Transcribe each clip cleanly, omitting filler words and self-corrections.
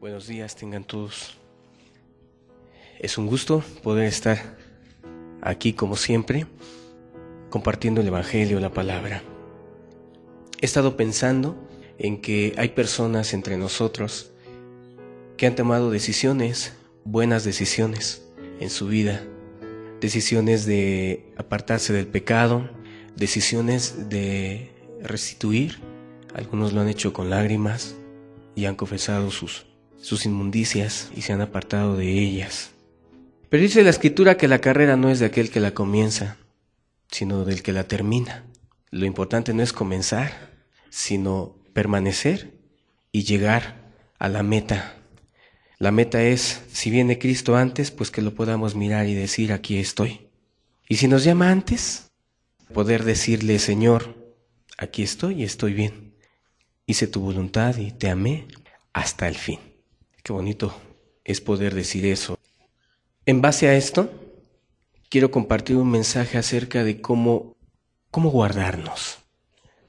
Buenos días tengan todos. Es un gusto poder estar aquí como siempre, compartiendo el Evangelio, la palabra. He estado pensando en que hay personas entre nosotros que han tomado decisiones, buenas decisiones en su vida, decisiones de apartarse del pecado, decisiones de restituir. Algunos lo han hecho con lágrimas y han confesado sus inmundicias y se han apartado de ellas. Pero dice la Escritura que la carrera no es de aquel que la comienza, sino del que la termina. Lo importante no es comenzar, sino permanecer y llegar a la meta. La meta es, si viene Cristo antes, pues que lo podamos mirar y decir, aquí estoy. Y si nos llama antes, poder decirle, Señor, aquí estoy y estoy bien. Hice tu voluntad y te amé hasta el fin. Qué bonito es poder decir eso. En base a esto, quiero compartir un mensaje acerca de cómo guardarnos,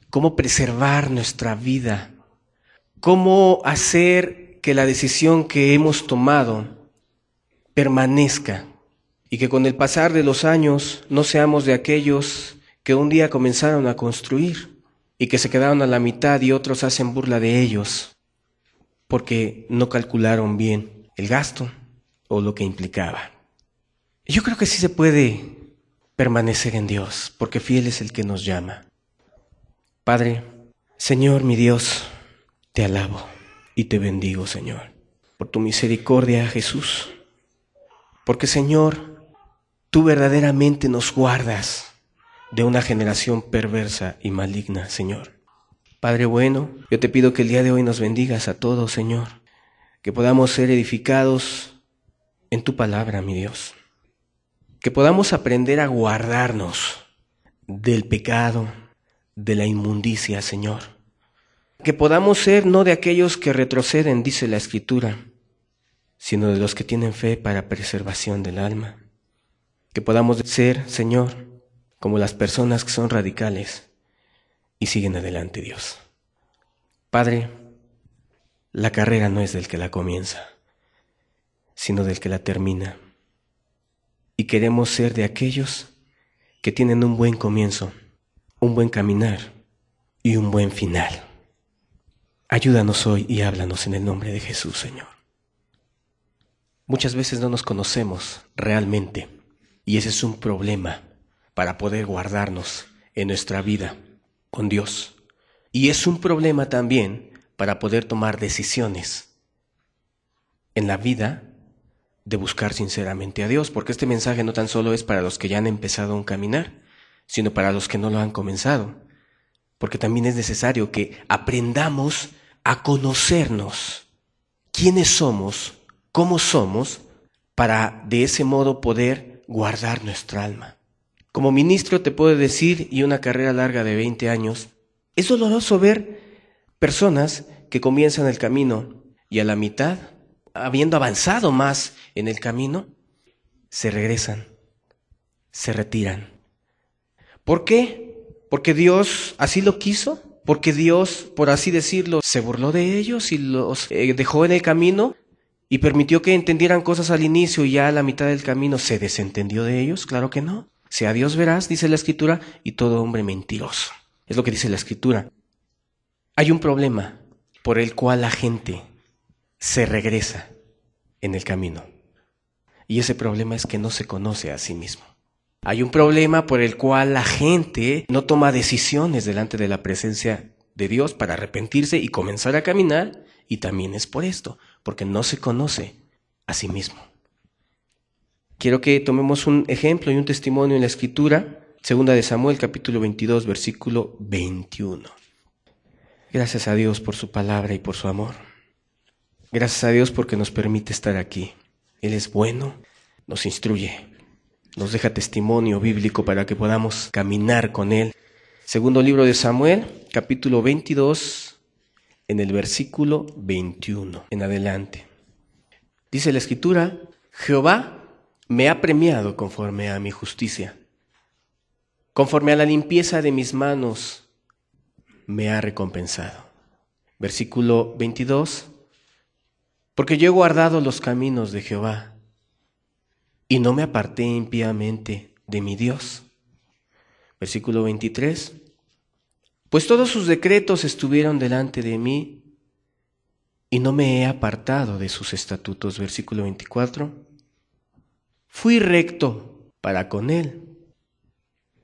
cómo preservar nuestra vida, cómo hacer que la decisión que hemos tomado permanezca y que con el pasar de los años no seamos de aquellos que un día comenzaron a construir y que se quedaron a la mitad y otros hacen burla de ellos porque no calcularon bien el gasto o lo que implicaba. Yo creo que sí se puede permanecer en Dios, porque fiel es el que nos llama. Padre, Señor mi Dios, te alabo y te bendigo, Señor, por tu misericordia, Jesús, porque, Señor, tú verdaderamente nos guardas de una generación perversa y maligna, Señor. Padre bueno, yo te pido que el día de hoy nos bendigas a todos, Señor, que podamos ser edificados en tu palabra, mi Dios, que podamos aprender a guardarnos del pecado, de la inmundicia, Señor, que podamos ser no de aquellos que retroceden, dice la Escritura, sino de los que tienen fe para preservación del alma, que podamos ser, Señor, como las personas que son radicales y siguen adelante, Dios. Padre, la carrera no es del que la comienza, sino del que la termina. Y queremos ser de aquellos que tienen un buen comienzo, un buen caminar y un buen final. Ayúdanos hoy y háblanos en el nombre de Jesús, Señor. Muchas veces no nos conocemos realmente y ese es un problema para poder guardarnos en nuestra vida con Dios. Y es un problema también para poder tomar decisiones en la vida de buscar sinceramente a Dios, porque este mensaje no tan solo es para los que ya han empezado un caminar, sino para los que no lo han comenzado, porque también es necesario que aprendamos a conocernos, quiénes somos, cómo somos, para de ese modo poder guardar nuestra alma. Como ministro te puedo decir, y una carrera larga de 20 años, es doloroso ver personas que comienzan el camino y a la mitad, habiendo avanzado más en el camino, se regresan, se retiran. ¿Por qué? ¿Porque Dios así lo quiso? ¿Porque Dios, por así decirlo, se burló de ellos y los dejó en el camino y permitió que entendieran cosas al inicio y ya a la mitad del camino se desentendió de ellos? Claro que no. Sea Dios veraz, dice la Escritura, y todo hombre mentiroso. Es lo que dice la Escritura. Hay un problema por el cual la gente se regresa en el camino. Y ese problema es que no se conoce a sí mismo. Hay un problema por el cual la gente no toma decisiones delante de la presencia de Dios para arrepentirse y comenzar a caminar. Y también es por esto, porque no se conoce a sí mismo. Quiero que tomemos un ejemplo y un testimonio en la Escritura, 2 de Samuel, capítulo 22, versículo 21. Gracias a Dios por su palabra y por su amor. Gracias a Dios porque nos permite estar aquí. Él es bueno, nos instruye, nos deja testimonio bíblico para que podamos caminar con Él. Segundo libro de Samuel, capítulo 22, en el versículo 21 en adelante. Dice la Escritura, Jehová me ha premiado conforme a mi justicia. Conforme a la limpieza de mis manos me ha recompensado. Versículo 22. Porque yo he guardado los caminos de Jehová y no me aparté impíamente de mi Dios. Versículo 23. Pues todos sus decretos estuvieron delante de mí y no me he apartado de sus estatutos. Versículo 24. Fui recto para con él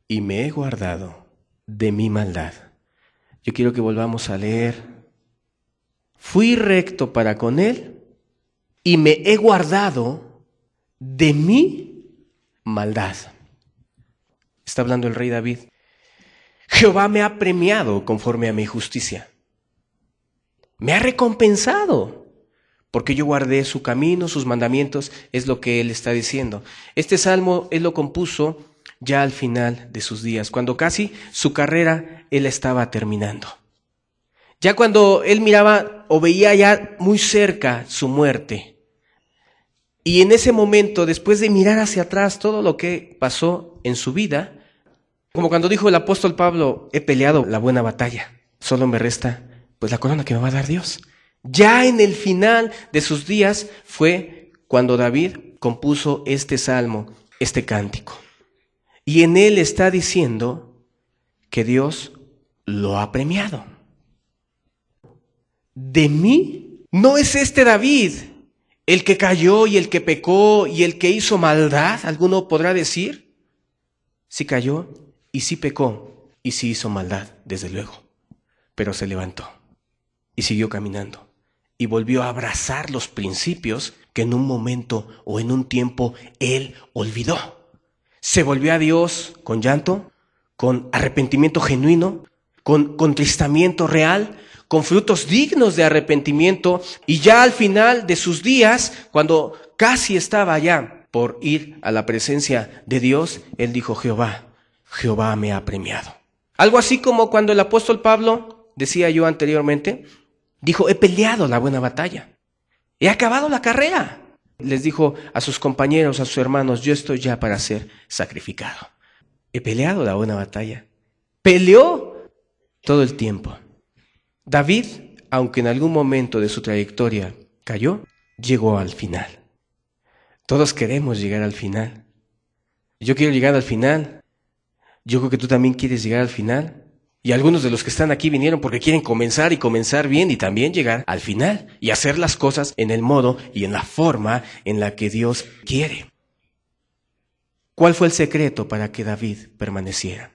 y me he guardado de mi maldad. Yo quiero que volvamos a leer. Fui recto para con él y me he guardado de mi maldad. Está hablando el rey David. Jehová me ha premiado conforme a mi justicia. Me ha recompensado porque yo guardé su camino, sus mandamientos, es lo que él está diciendo. Este salmo él lo compuso ya al final de sus días, cuando casi su carrera él estaba terminando. Ya cuando él miraba o veía ya muy cerca su muerte. Y en ese momento, después de mirar hacia atrás todo lo que pasó en su vida, como cuando dijo el apóstol Pablo, he peleado la buena batalla, solo me resta pues la corona que me va a dar Dios. Ya en el final de sus días fue cuando David compuso este salmo, este cántico. Y en él está diciendo que Dios lo ha premiado. De mí no es este David el que cayó y el que pecó y el que hizo maldad. ¿Alguno podrá decir? Sí cayó y sí pecó y sí hizo maldad, desde luego. Pero se levantó y siguió caminando y volvió a abrazar los principios que en un momento o en un tiempo él olvidó. Se volvió a Dios con llanto, con arrepentimiento genuino, con contristamiento real, con frutos dignos de arrepentimiento, y ya al final de sus días, cuando casi estaba ya por ir a la presencia de Dios, él dijo: Jehová me ha premiado. Algo así como cuando el apóstol Pablo, decía yo anteriormente, dijo: he peleado la buena batalla, he acabado la carrera. Les dijo a sus compañeros, a sus hermanos: yo estoy ya para ser sacrificado. He peleado la buena batalla. Peleó todo el tiempo. David, aunque en algún momento de su trayectoria cayó, llegó al final. Todos queremos llegar al final. Yo quiero llegar al final. Yo creo que tú también quieres llegar al final. Y algunos de los que están aquí vinieron porque quieren comenzar y comenzar bien y también llegar al final y hacer las cosas en el modo y en la forma en la que Dios quiere. ¿Cuál fue el secreto para que David permaneciera?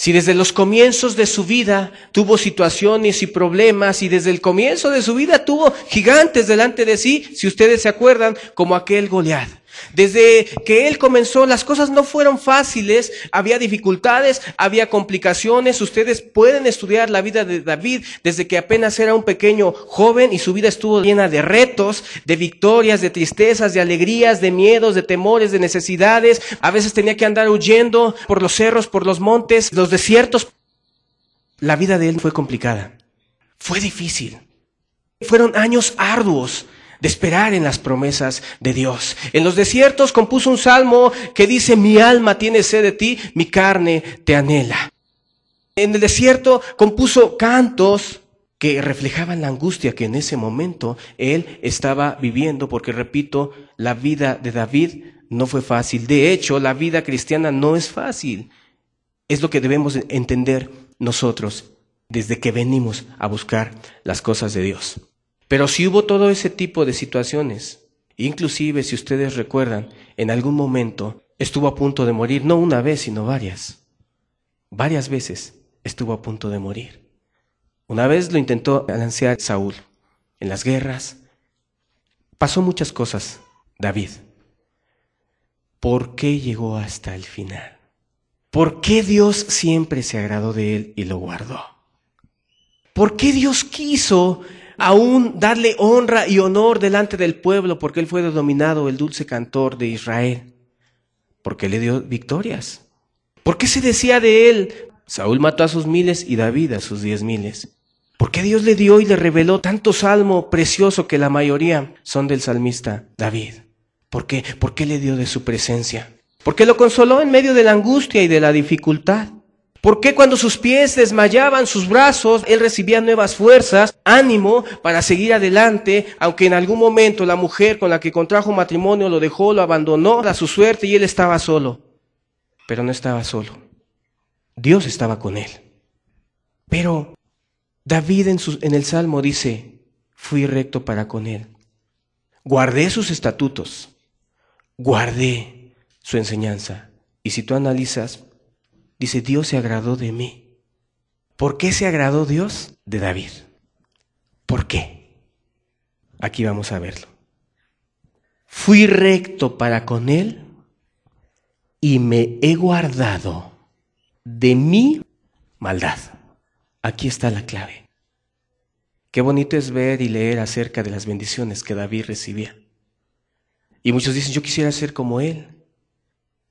Si desde los comienzos de su vida tuvo situaciones y problemas y desde el comienzo de su vida tuvo gigantes delante de sí, si ustedes se acuerdan, como aquel Goliat. Desde que él comenzó, las cosas no fueron fáciles, había dificultades, había complicaciones. Ustedes pueden estudiar la vida de David desde que apenas era un pequeño joven y su vida estuvo llena de retos, de victorias, de tristezas, de alegrías, de miedos, de temores, de necesidades. A veces tenía que andar huyendo por los cerros, por los montes, los desiertos. La vida de él fue complicada, fue difícil, fueron años arduos de esperar en las promesas de Dios. En los desiertos compuso un salmo que dice: mi alma tiene sed de ti, mi carne te anhela. En el desierto compuso cantos que reflejaban la angustia que en ese momento él estaba viviendo, porque repito, la vida de David no fue fácil. De hecho, la vida cristiana no es fácil. Es lo que debemos entender nosotros desde que venimos a buscar las cosas de Dios. Pero si hubo todo ese tipo de situaciones, inclusive si ustedes recuerdan, en algún momento estuvo a punto de morir, no una vez, sino varias veces estuvo a punto de morir. Una vez lo intentó balancear Saúl en las guerras. Pasó muchas cosas, David. ¿Por qué llegó hasta el final? ¿Por qué Dios siempre se agradó de él y lo guardó? ¿Por qué Dios quiso aún darle honra y honor delante del pueblo? Porque él fue denominado el dulce cantor de Israel. Porque le dio victorias. ¿Por qué se decía de él: Saúl mató a sus 1000 y David a sus 10,000? ¿Por qué Dios le dio y le reveló tanto salmo precioso que la mayoría son del salmista David? ¿Por qué? ¿Por qué le dio de su presencia? Porque lo consoló en medio de la angustia y de la dificultad. ¿Por qué cuando sus pies desmayaban, sus brazos, él recibía nuevas fuerzas, ánimo para seguir adelante, aunque en algún momento la mujer con la que contrajo matrimonio lo dejó, lo abandonó a su suerte y él estaba solo? Pero no estaba solo. Dios estaba con él. Pero David en el Salmo dice, fui recto para con él. Guardé sus estatutos, guardé su enseñanza. Y si tú analizas, dice, Dios se agradó de mí. ¿Por qué se agradó Dios de David? ¿Por qué? Aquí vamos a verlo. Fui recto para con él y me he guardado de mi maldad. Aquí está la clave. Qué bonito es ver y leer acerca de las bendiciones que David recibía. Y muchos dicen, yo quisiera ser como él.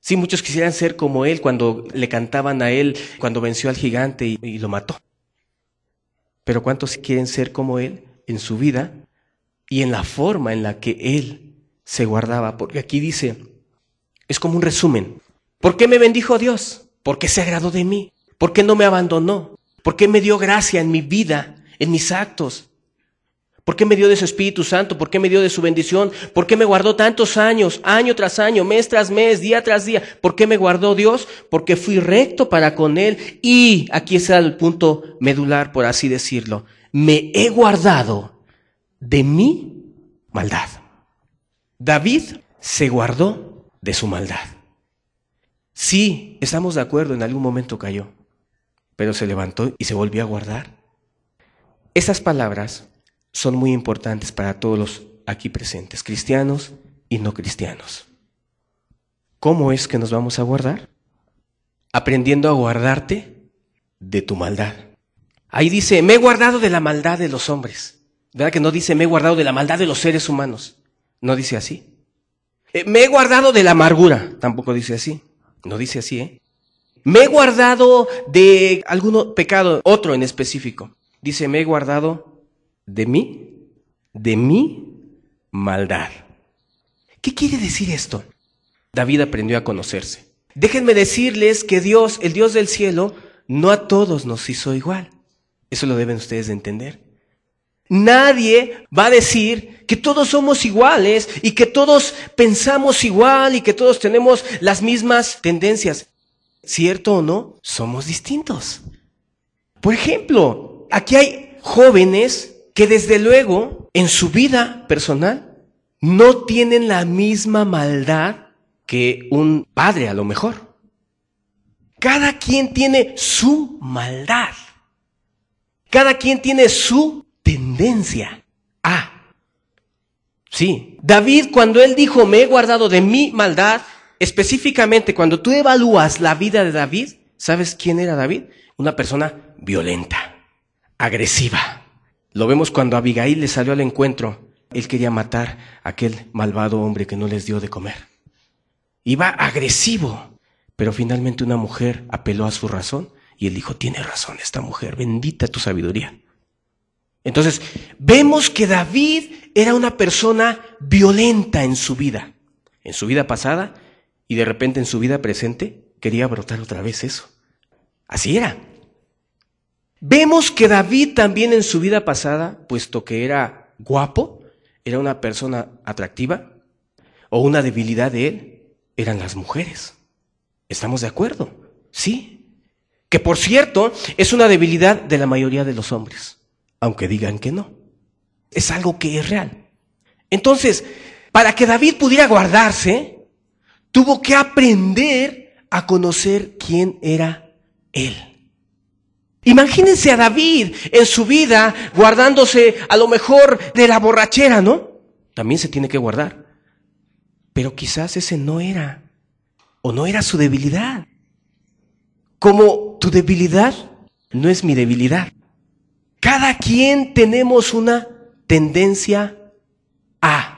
Sí, muchos quisieran ser como él cuando le cantaban a él, cuando venció al gigante y lo mató. Pero ¿cuántos quieren ser como él en su vida y en la forma en la que él se guardaba? Porque aquí dice, es como un resumen. ¿Por qué me bendijo Dios? ¿Por qué se agradó de mí? ¿Por qué no me abandonó? ¿Por qué me dio gracia en mi vida, en mis actos? ¿Por qué me dio de su Espíritu Santo? ¿Por qué me dio de su bendición? ¿Por qué me guardó tantos años, año tras año, mes tras mes, día tras día? ¿Por qué me guardó Dios? Porque fui recto para con él y, aquí está el punto medular, por así decirlo, me he guardado de mi maldad. David se guardó de su maldad. Sí, estamos de acuerdo, en algún momento cayó, pero se levantó y se volvió a guardar. Esas palabras son muy importantes para todos los aquí presentes, cristianos y no cristianos. ¿Cómo es que nos vamos a guardar? Aprendiendo a guardarte de tu maldad. Ahí dice, me he guardado de la maldad de los hombres. ¿Verdad que no dice, me he guardado de la maldad de los seres humanos? No dice así. Me he guardado de la amargura. Tampoco dice así. No dice así, ¿eh? Me he guardado de algún pecado, otro en específico. Dice, me he guardado de mi maldad. ¿Qué quiere decir esto? David aprendió a conocerse. Déjenme decirles que Dios, el Dios del cielo, no a todos nos hizo igual. Eso lo deben ustedes de entender. Nadie va a decir que todos somos iguales y que todos pensamos igual y que todos tenemos las mismas tendencias. ¿Cierto o no? Somos distintos. Por ejemplo, aquí hay jóvenes que desde luego en su vida personal no tienen la misma maldad que un padre a lo mejor. Cada quien tiene su maldad. Cada quien tiene su tendencia a. Sí, David cuando él dijo me he guardado de mi maldad, específicamente cuando tú evalúas la vida de David, ¿sabes quién era David? Una persona violenta, agresiva. Lo vemos cuando Abigail le salió al encuentro. Él quería matar a aquel malvado hombre que no les dio de comer. Iba agresivo, pero finalmente una mujer apeló a su razón y él dijo, tiene razón esta mujer, bendita tu sabiduría. Entonces, vemos que David era una persona violenta en su vida pasada y de repente en su vida presente quería brotar otra vez eso. Así era. Vemos que David también en su vida pasada, puesto que era guapo, era una persona atractiva, o una debilidad de él, eran las mujeres. ¿Estamos de acuerdo? Sí. Que por cierto, es una debilidad de la mayoría de los hombres, aunque digan que no. Es algo que es real. Entonces, para que David pudiera guardarse, tuvo que aprender a conocer quién era él. Imagínense a David en su vida guardándose a lo mejor de la borrachera, ¿no? También se tiene que guardar. Pero quizás ese no era, o no era su debilidad. Como tu debilidad no es mi debilidad. Cada quien tenemos una tendencia a.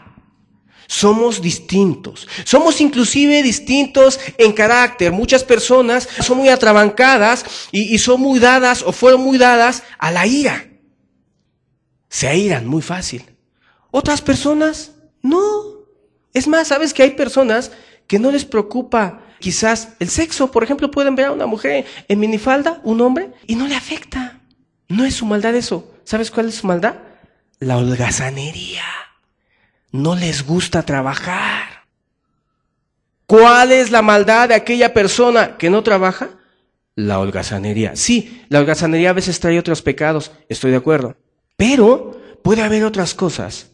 Somos distintos. Somos inclusive distintos en carácter. Muchas personas son muy atrabancadas y son muy dadas o fueron muy dadas a la ira. Se airan muy fácil. Otras personas no. Es más, ¿sabes que hay personas que no les preocupa Quizás el sexo, por ejemplo, pueden ver a una mujer en minifalda, un hombre, y no le afecta. No es su maldad eso. ¿Sabes cuál es su maldad? La holgazanería. No les gusta trabajar. ¿Cuál es la maldad de aquella persona que no trabaja? La holgazanería. Sí, la holgazanería a veces trae otros pecados, estoy de acuerdo. Pero puede haber otras cosas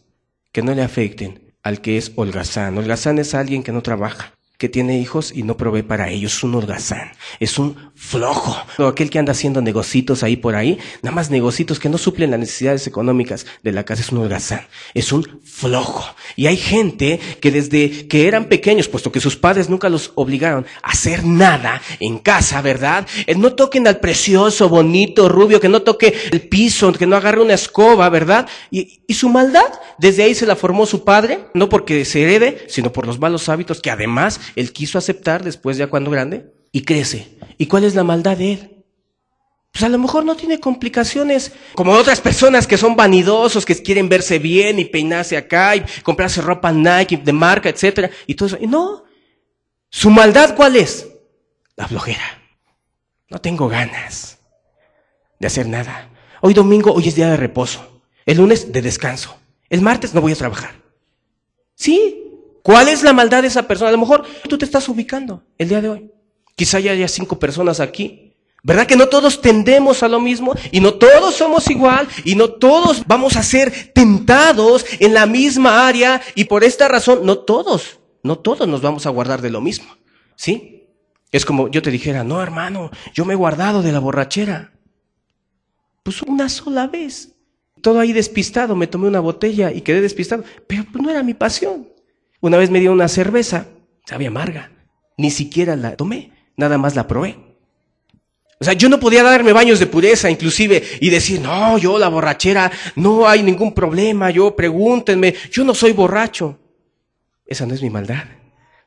que no le afecten al que es holgazán. Holgazán es alguien que no trabaja, que tiene hijos y no provee para ellos. Es un holgazán, es un flojo. O aquel que anda haciendo negocitos ahí por ahí, nada más negocitos que no suplen las necesidades económicas de la casa, es un holgazán, es un flojo. Y hay gente que desde que eran pequeños, puesto que sus padres nunca los obligaron a hacer nada en casa, ¿verdad? No toquen al precioso, bonito, rubio, que no toque el piso, que no agarre una escoba, ¿verdad? Y su maldad, desde ahí se la formó su padre, no porque se herede, sino por los malos hábitos que además él quiso aceptar después ya cuando grande, y crece. ¿Y cuál es la maldad de él? Pues a lo mejor no tiene complicaciones como otras personas que son vanidosos, que quieren verse bien y peinarse acá y comprarse ropa Nike de marca, etcétera, y todo eso. Y no, su maldad ¿cuál es? La flojera. No tengo ganas de hacer nada. Hoy domingo, hoy es día de reposo. El lunes de descanso. El martes no voy a trabajar. ¿Sí? ¿Cuál es la maldad de esa persona? A lo mejor tú te estás ubicando el día de hoy. Quizá ya haya 5 personas aquí. ¿Verdad que no todos tendemos a lo mismo? Y no todos somos igual. Y no todos vamos a ser tentados en la misma área. Y por esta razón, no todos nos vamos a guardar de lo mismo. ¿Sí? Es como yo te dijera, no hermano, yo me he guardado de la borrachera. Pues una sola vez. Todo ahí despistado, me tomé una botella y quedé despistado. Pero pues no era mi pasión. Una vez me dio una cerveza, sabía amarga, ni siquiera la tomé, nada más la probé. O sea, yo no podía darme baños de pureza inclusive y decir, no, yo la borrachera, no hay ningún problema, yo pregúntenme, yo no soy borracho. Esa no es mi maldad,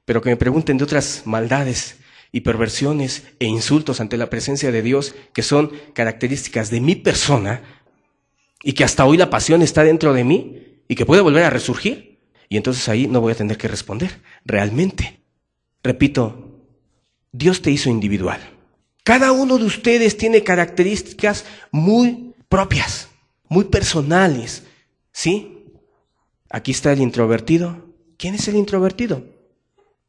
pero que me pregunten de otras maldades y perversiones e insultos ante la presencia de Dios que son características de mi persona y que hasta hoy la pasión está dentro de mí y que puede volver a resurgir. Y entonces ahí no voy a tener que responder, realmente. Repito, Dios te hizo individual. Cada uno de ustedes tiene características muy propias, muy personales, ¿sí? Aquí está el introvertido. ¿Quién es el introvertido?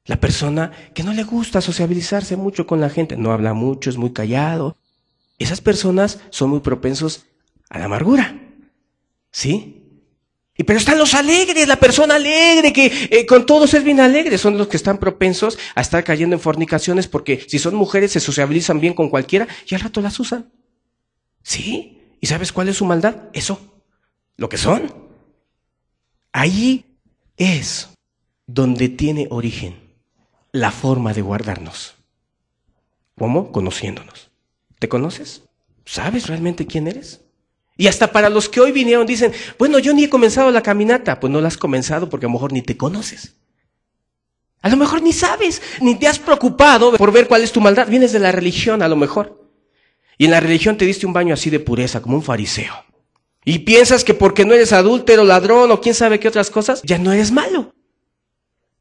La persona que no le gusta sociabilizarse mucho con la gente, no habla mucho, es muy callado. Esas personas son muy propensos a la amargura, ¿sí? Pero están los alegres, la persona alegre, que con todos es bien alegre, son los que están propensos a estar cayendo en fornicaciones porque si son mujeres se sociabilizan bien con cualquiera y al rato las usan. ¿Sí? ¿Y sabes cuál es su maldad? Eso, lo que son. Ahí es donde tiene origen la forma de guardarnos. ¿Cómo? Conociéndonos. ¿Te conoces? ¿Sabes realmente quién eres? Y hasta para los que hoy vinieron dicen, bueno, yo ni he comenzado la caminata. Pues no la has comenzado porque a lo mejor ni te conoces. A lo mejor ni sabes, ni te has preocupado por ver cuál es tu maldad. Vienes de la religión a lo mejor. Y en la religión te diste un baño así de pureza, como un fariseo. Y piensas que porque no eres adúltero, ladrón o quién sabe qué otras cosas, ya no eres malo.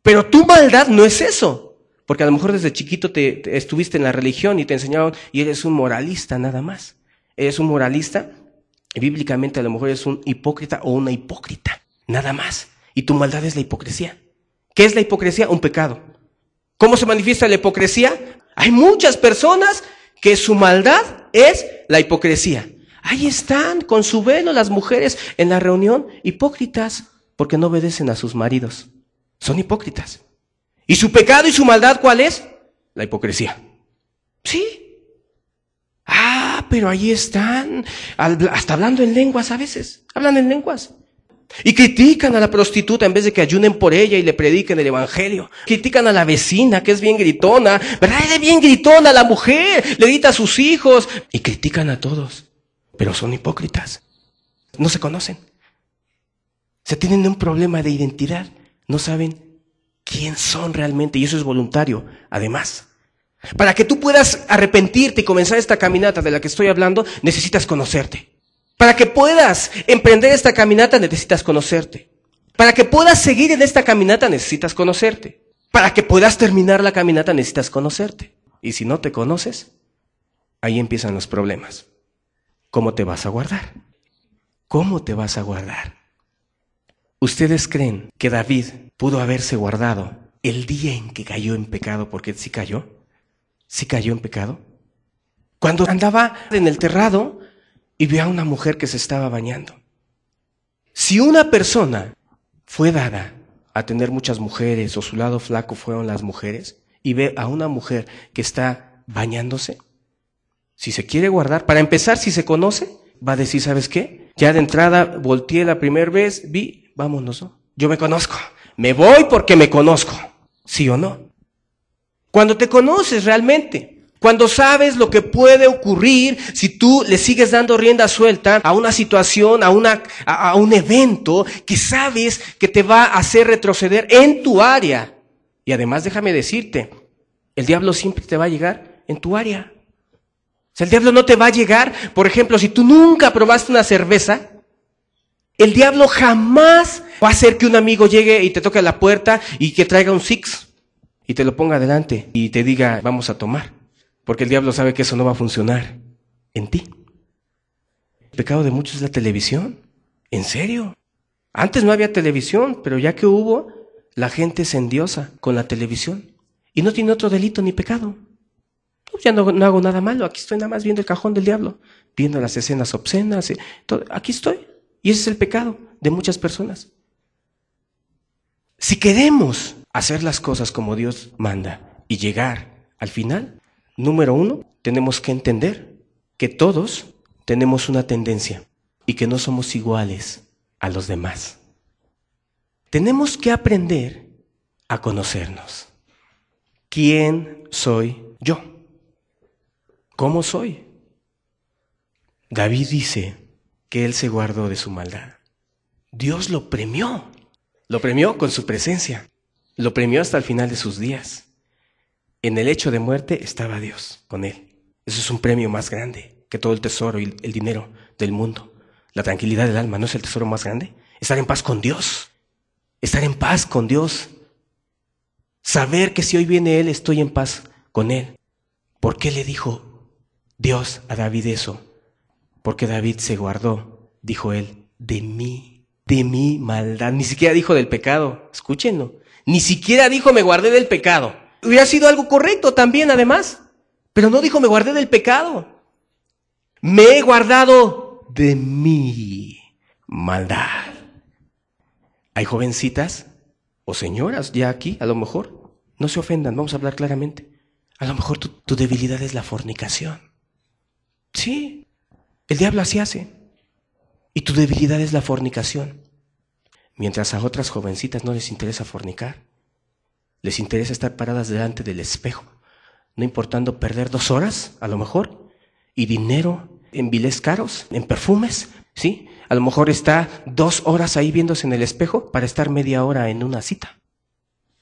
Pero tu maldad no es eso. Porque a lo mejor desde chiquito te estuviste en la religión y te enseñaron y eres un moralista nada más. Eres un moralista. Bíblicamente a lo mejor es un hipócrita o una hipócrita, nada más. Y tu maldad es la hipocresía. ¿Qué es la hipocresía? Un pecado. ¿Cómo se manifiesta la hipocresía? Hay muchas personas que su maldad es la hipocresía. Ahí están con su velo las mujeres en la reunión, hipócritas, porque no obedecen a sus maridos. Son hipócritas. ¿Y su pecado y su maldad cuál es? La hipocresía. Sí. Pero ahí están, hasta hablando en lenguas a veces, hablan en lenguas. Y critican a la prostituta en vez de que ayunen por ella y le prediquen el evangelio. Critican a la vecina que es bien gritona, ¿verdad? Es bien gritona la mujer, le grita a sus hijos. Y critican a todos, pero son hipócritas. No se conocen. Se tienen un problema de identidad, no saben quién son realmente y eso es voluntario, además. Para que tú puedas arrepentirte y comenzar esta caminata de la que estoy hablando, necesitas conocerte. Para que puedas emprender esta caminata, necesitas conocerte. Para que puedas seguir en esta caminata, necesitas conocerte. Para que puedas terminar la caminata necesitas conocerte. Y si no te conoces, ahí empiezan los problemas. ¿Cómo te vas a guardar? ¿Cómo te vas a guardar? ¿Ustedes creen que David pudo haberse guardado el día en que cayó en pecado? Porque sí cayó. ¿Sí cayó en pecado? Cuando andaba en el terrado y vio a una mujer que se estaba bañando. Si una persona fue dada a tener muchas mujeres, o su lado flaco fueron las mujeres, y ve a una mujer que está bañándose, si se quiere guardar, para empezar, si se conoce, va a decir, ¿sabes qué? Ya de entrada volteé la primera vez, vi, vámonos, ¿no? Yo me conozco, me voy porque me conozco, ¿sí o no? Cuando te conoces realmente, cuando sabes lo que puede ocurrir si tú le sigues dando rienda suelta a una situación, a un evento que sabes que te va a hacer retroceder en tu área. Y además déjame decirte, el diablo siempre te va a llegar en tu área. O sea, el diablo no te va a llegar, por ejemplo, si tú nunca probaste una cerveza, el diablo jamás va a hacer que un amigo llegue y te toque la puerta y que traiga un six y te lo ponga adelante y te diga, vamos a tomar. Porque el diablo sabe que eso no va a funcionar en ti. El pecado de muchos es la televisión. ¿En serio? Antes no había televisión, pero ya que hubo, la gente se endiosa con la televisión. Y no tiene otro delito ni pecado. Ya no hago nada malo, aquí estoy nada más viendo el cajón del diablo, viendo las escenas obscenas, todo. Aquí estoy. Y ese es el pecado de muchas personas. Si queremos hacer las cosas como Dios manda y llegar al final, número 1, tenemos que entender que todos tenemos una tendencia y que no somos iguales a los demás. Tenemos que aprender a conocernos. ¿Quién soy yo? ¿Cómo soy? David dice que él se guardó de su maldad. Dios lo premió con su presencia, lo premió hasta el final de sus días. En el hecho de muerte estaba Dios con él. Eso es un premio más grande que todo el tesoro y el dinero del mundo. La tranquilidad del alma, ¿no es el tesoro más grande? Estar en paz con Dios. Estar en paz con Dios. Saber que si hoy viene Él, estoy en paz con Él. ¿Por qué le dijo Dios a David eso? Porque David se guardó, dijo él, de mi maldad. Ni siquiera dijo del pecado. Escúchenlo. Ni siquiera dijo me guardé del pecado. Hubiera sido algo correcto también, además. Pero no dijo me guardé del pecado. Me he guardado de mi maldad. Hay jovencitas o señoras ya aquí, a lo mejor. No se ofendan, vamos a hablar claramente. A lo mejor tu debilidad es la fornicación. Sí, el diablo así hace. Y tu debilidad es la fornicación. Mientras a otras jovencitas no les interesa fornicar. Les interesa estar paradas delante del espejo, no importando perder 2 horas, a lo mejor, y dinero en biles caros, en perfumes, ¿sí? A lo mejor está 2 horas ahí viéndose en el espejo para estar media hora en una cita.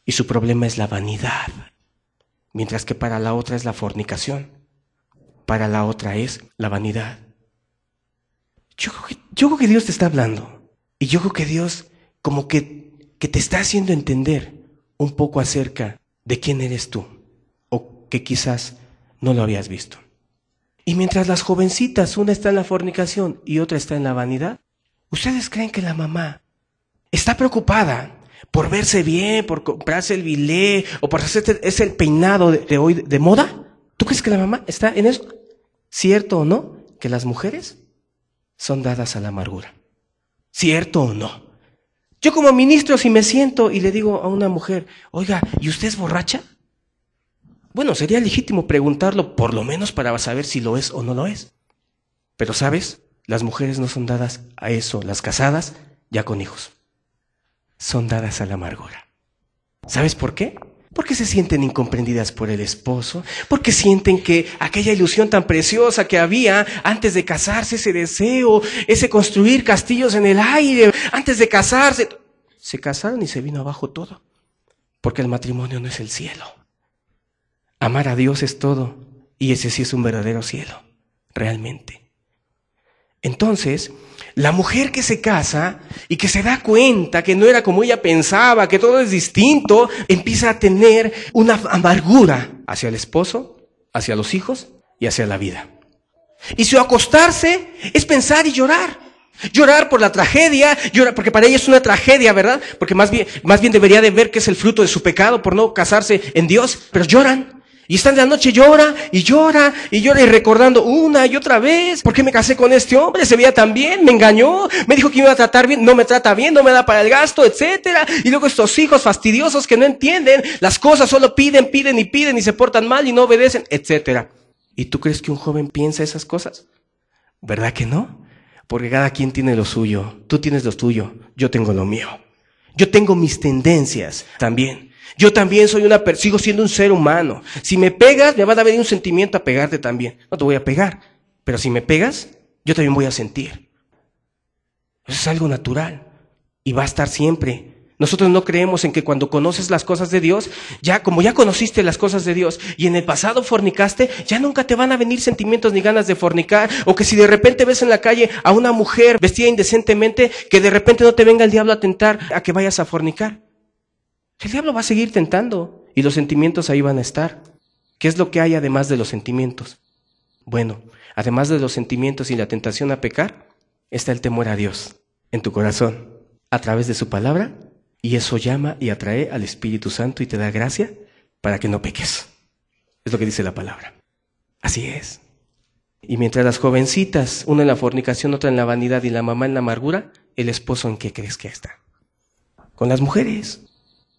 Y su problema es la vanidad, mientras que para la otra es la fornicación, para la otra es la vanidad. Yo creo que Dios te está hablando, y yo creo que Dios como que te está haciendo entender un poco acerca de quién eres tú, o que quizás no lo habías visto. Y mientras las jovencitas, una está en la fornicación y otra está en la vanidad, ¿ustedes creen que la mamá está preocupada por verse bien, por comprarse el bilé, o por hacer ese peinado de hoy de moda? ¿Tú crees que la mamá está en eso? ¿Cierto o no que las mujeres son dadas a la amargura? ¿Cierto o no? Yo como ministro, si me siento y le digo a una mujer, oiga, ¿y usted es borracha? Bueno, sería legítimo preguntarlo, por lo menos para saber si lo es o no lo es. Pero, ¿sabes? Las mujeres no son dadas a eso, las casadas, ya con hijos. Son dadas a la amargura. ¿Sabes por qué? Porque se sienten incomprendidas por el esposo, porque sienten que aquella ilusión tan preciosa que había antes de casarse, ese deseo, ese construir castillos en el aire, antes de casarse, se casaron y se vino abajo todo, porque el matrimonio no es el cielo. Amar a Dios es todo, y ese sí es un verdadero cielo, realmente. Entonces, La mujer que se casa y que se da cuenta que no era como ella pensaba, que todo es distinto, empieza a tener una amargura hacia el esposo, hacia los hijos y hacia la vida. Y su acostarse es pensar y llorar. Llorar por la tragedia, llorar porque para ella es una tragedia, ¿verdad? Porque más bien debería de ver que es el fruto de su pecado por no casarse en Dios, pero lloran. Y está en la noche, llora y llora y llora y recordando una y otra vez, ¿por qué me casé con este hombre? Se veía tan bien, me engañó, me dijo que me iba a tratar bien, no me trata bien, no me da para el gasto, etcétera. Y luego estos hijos fastidiosos que no entienden las cosas, solo piden y se portan mal y no obedecen, etcétera. ¿Y tú crees que un joven piensa esas cosas? ¿Verdad que no? Porque cada quien tiene lo suyo, tú tienes lo tuyo, yo tengo lo mío. Yo tengo mis tendencias también. Yo también sigo siendo un ser humano. Si me pegas, me va a venir un sentimiento a pegarte también. No te voy a pegar, pero si me pegas, yo también voy a sentir. Eso es algo natural y va a estar siempre. Nosotros no creemos en que cuando conoces las cosas de Dios, como ya conociste las cosas de Dios y en el pasado fornicaste, ya nunca te van a venir sentimientos ni ganas de fornicar, o que si de repente ves en la calle a una mujer vestida indecentemente, que de repente no te venga el diablo a tentar a que vayas a fornicar. El diablo va a seguir tentando y los sentimientos ahí van a estar. ¿Qué es lo que hay además de los sentimientos? Bueno, además de los sentimientos y la tentación a pecar, está el temor a Dios en tu corazón, a través de su palabra, y eso llama y atrae al Espíritu Santo y te da gracia para que no peques. Es lo que dice la palabra. Así es. Y mientras las jovencitas, una en la fornicación, otra en la vanidad y la mamá en la amargura, ¿el esposo en qué crees que está? Con las mujeres.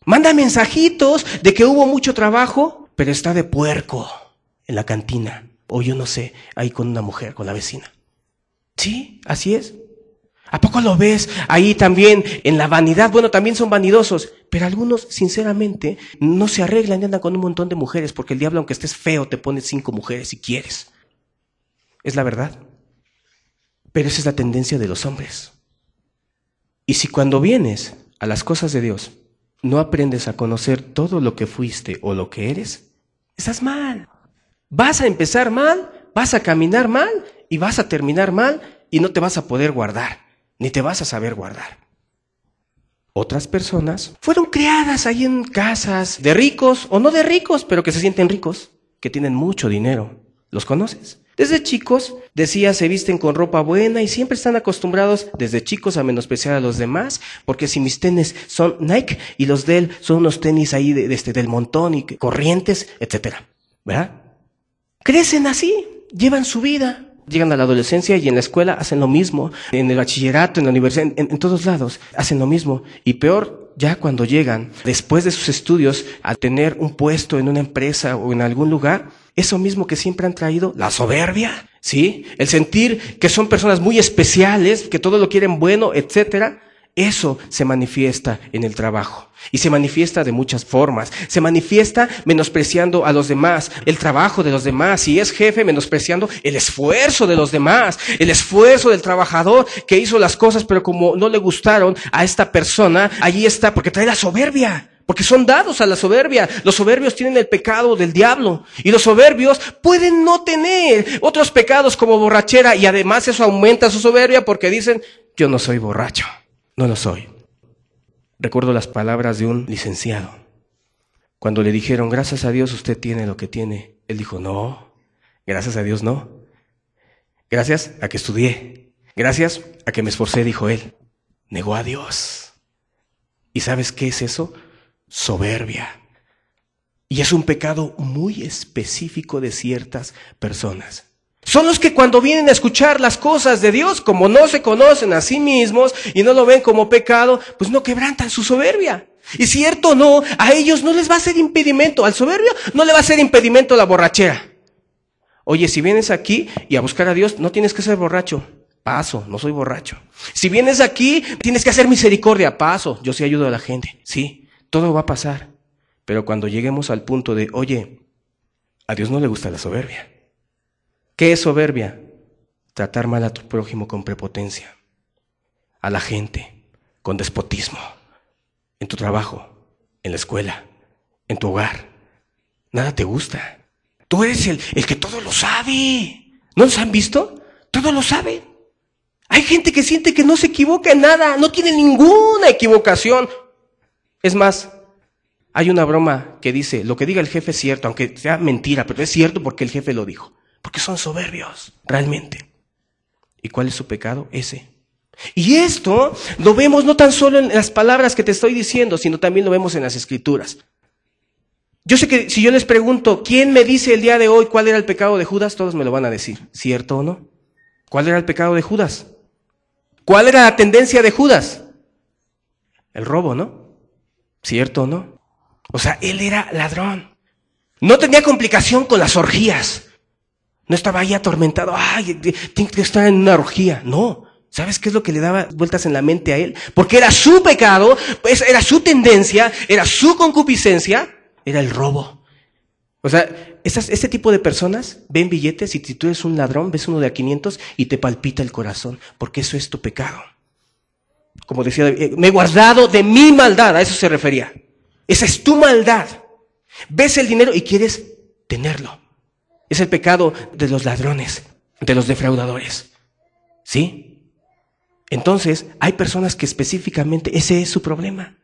Manda mensajitos de que hubo mucho trabajo, pero está de puerco en la cantina. O yo no sé, ahí con una mujer, con la vecina. Sí, así es. ¿A poco lo ves ahí también en la vanidad? Bueno, también son vanidosos, pero algunos, sinceramente, no se arreglan y andan con un montón de mujeres, porque el diablo, aunque estés feo, te pone 5 mujeres si quieres. Es la verdad. Pero esa es la tendencia de los hombres. Y si cuando vienes a las cosas de Dios, no aprendes a conocer todo lo que fuiste o lo que eres, estás mal. Vas a empezar mal, vas a caminar mal y vas a terminar mal y no te vas a poder guardar, ni te vas a saber guardar. Otras personas fueron criadas ahí en casas de ricos o no de ricos, pero que se sienten ricos, que tienen mucho dinero. ¿Los conoces? Desde chicos, decía, se visten con ropa buena y siempre están acostumbrados desde chicos a menospreciar a los demás, porque si mis tenis son Nike y los de él son unos tenis ahí del montón y corrientes, etcétera, ¿verdad? Crecen así, llevan su vida, llegan a la adolescencia y en la escuela hacen lo mismo, en el bachillerato, en la universidad, en todos lados hacen lo mismo, y peor ya cuando llegan después de sus estudios a tener un puesto en una empresa o en algún lugar. Eso mismo que siempre han traído, la soberbia, ¿sí? El sentir que son personas muy especiales, que todo lo quieren bueno, etcétera. Eso se manifiesta en el trabajo. Y se manifiesta de muchas formas. Se manifiesta menospreciando a los demás, el trabajo de los demás. Si es jefe, menospreciando el esfuerzo de los demás, el esfuerzo del trabajador que hizo las cosas, pero como no le gustaron a esta persona, allí está, porque trae la soberbia. Porque son dados a la soberbia. Los soberbios tienen el pecado del diablo. Y los soberbios pueden no tener otros pecados como borrachera. Y además eso aumenta su soberbia porque dicen, yo no soy borracho. No lo soy. Recuerdo las palabras de un licenciado. Cuando le dijeron, gracias a Dios usted tiene lo que tiene. Él dijo, no, gracias a Dios no. Gracias a que estudié. Gracias a que me esforcé, dijo él. Negó a Dios. ¿Y sabes qué es eso? Soberbia. Y es un pecado muy específico de ciertas personas. Son los que cuando vienen a escuchar las cosas de Dios, como no se conocen a sí mismos y no lo ven como pecado, pues no quebrantan su soberbia. Y cierto o no, a ellos no les va a ser impedimento, al soberbio no le va a ser impedimento la borrachera. Oye, si vienes aquí y a buscar a Dios, no tienes que ser borracho. Paso, no soy borracho. Si vienes aquí, tienes que hacer misericordia. Paso, yo sí ayudo a la gente. Sí. Todo va a pasar, pero cuando lleguemos al punto de, oye, a Dios no le gusta la soberbia. ¿Qué es soberbia? Tratar mal a tu prójimo con prepotencia, a la gente con despotismo, en tu trabajo, en la escuela, en tu hogar. Nada te gusta. Tú eres el que todo lo sabe. ¿No los han visto? Todo lo sabe. Hay gente que siente que no se equivoca en nada, no tiene ninguna equivocación. Es más, hay una broma que dice, lo que diga el jefe es cierto, aunque sea mentira, pero es cierto porque el jefe lo dijo. Porque son soberbios, realmente. ¿Y cuál es su pecado? Ese. Y esto lo vemos no tan solo en las palabras que te estoy diciendo, sino también lo vemos en las Escrituras. Yo sé que si yo les pregunto, ¿quién me dice el día de hoy cuál era el pecado de Judas? Todos me lo van a decir, ¿cierto o no? ¿Cuál era el pecado de Judas? ¿Cuál era la tendencia de Judas? El robo, ¿no? ¿Cierto o no? O sea, él era ladrón. No tenía complicación con las orgías. No estaba ahí atormentado. Ay, tengo que estar en una orgía. No. ¿Sabes qué es lo que le daba vueltas en la mente a él? Porque era su pecado, pues era su tendencia, era su concupiscencia, era el robo. O sea, este tipo de personas ven billetes y si tú eres un ladrón, ves uno de a 500 y te palpita el corazón, porque eso es tu pecado. Como decía David, me he guardado de mi maldad, a eso se refería. Esa es tu maldad. Ves el dinero y quieres tenerlo. Es el pecado de los ladrones, de los defraudadores. ¿Sí? Entonces, hay personas que específicamente ese es su problema.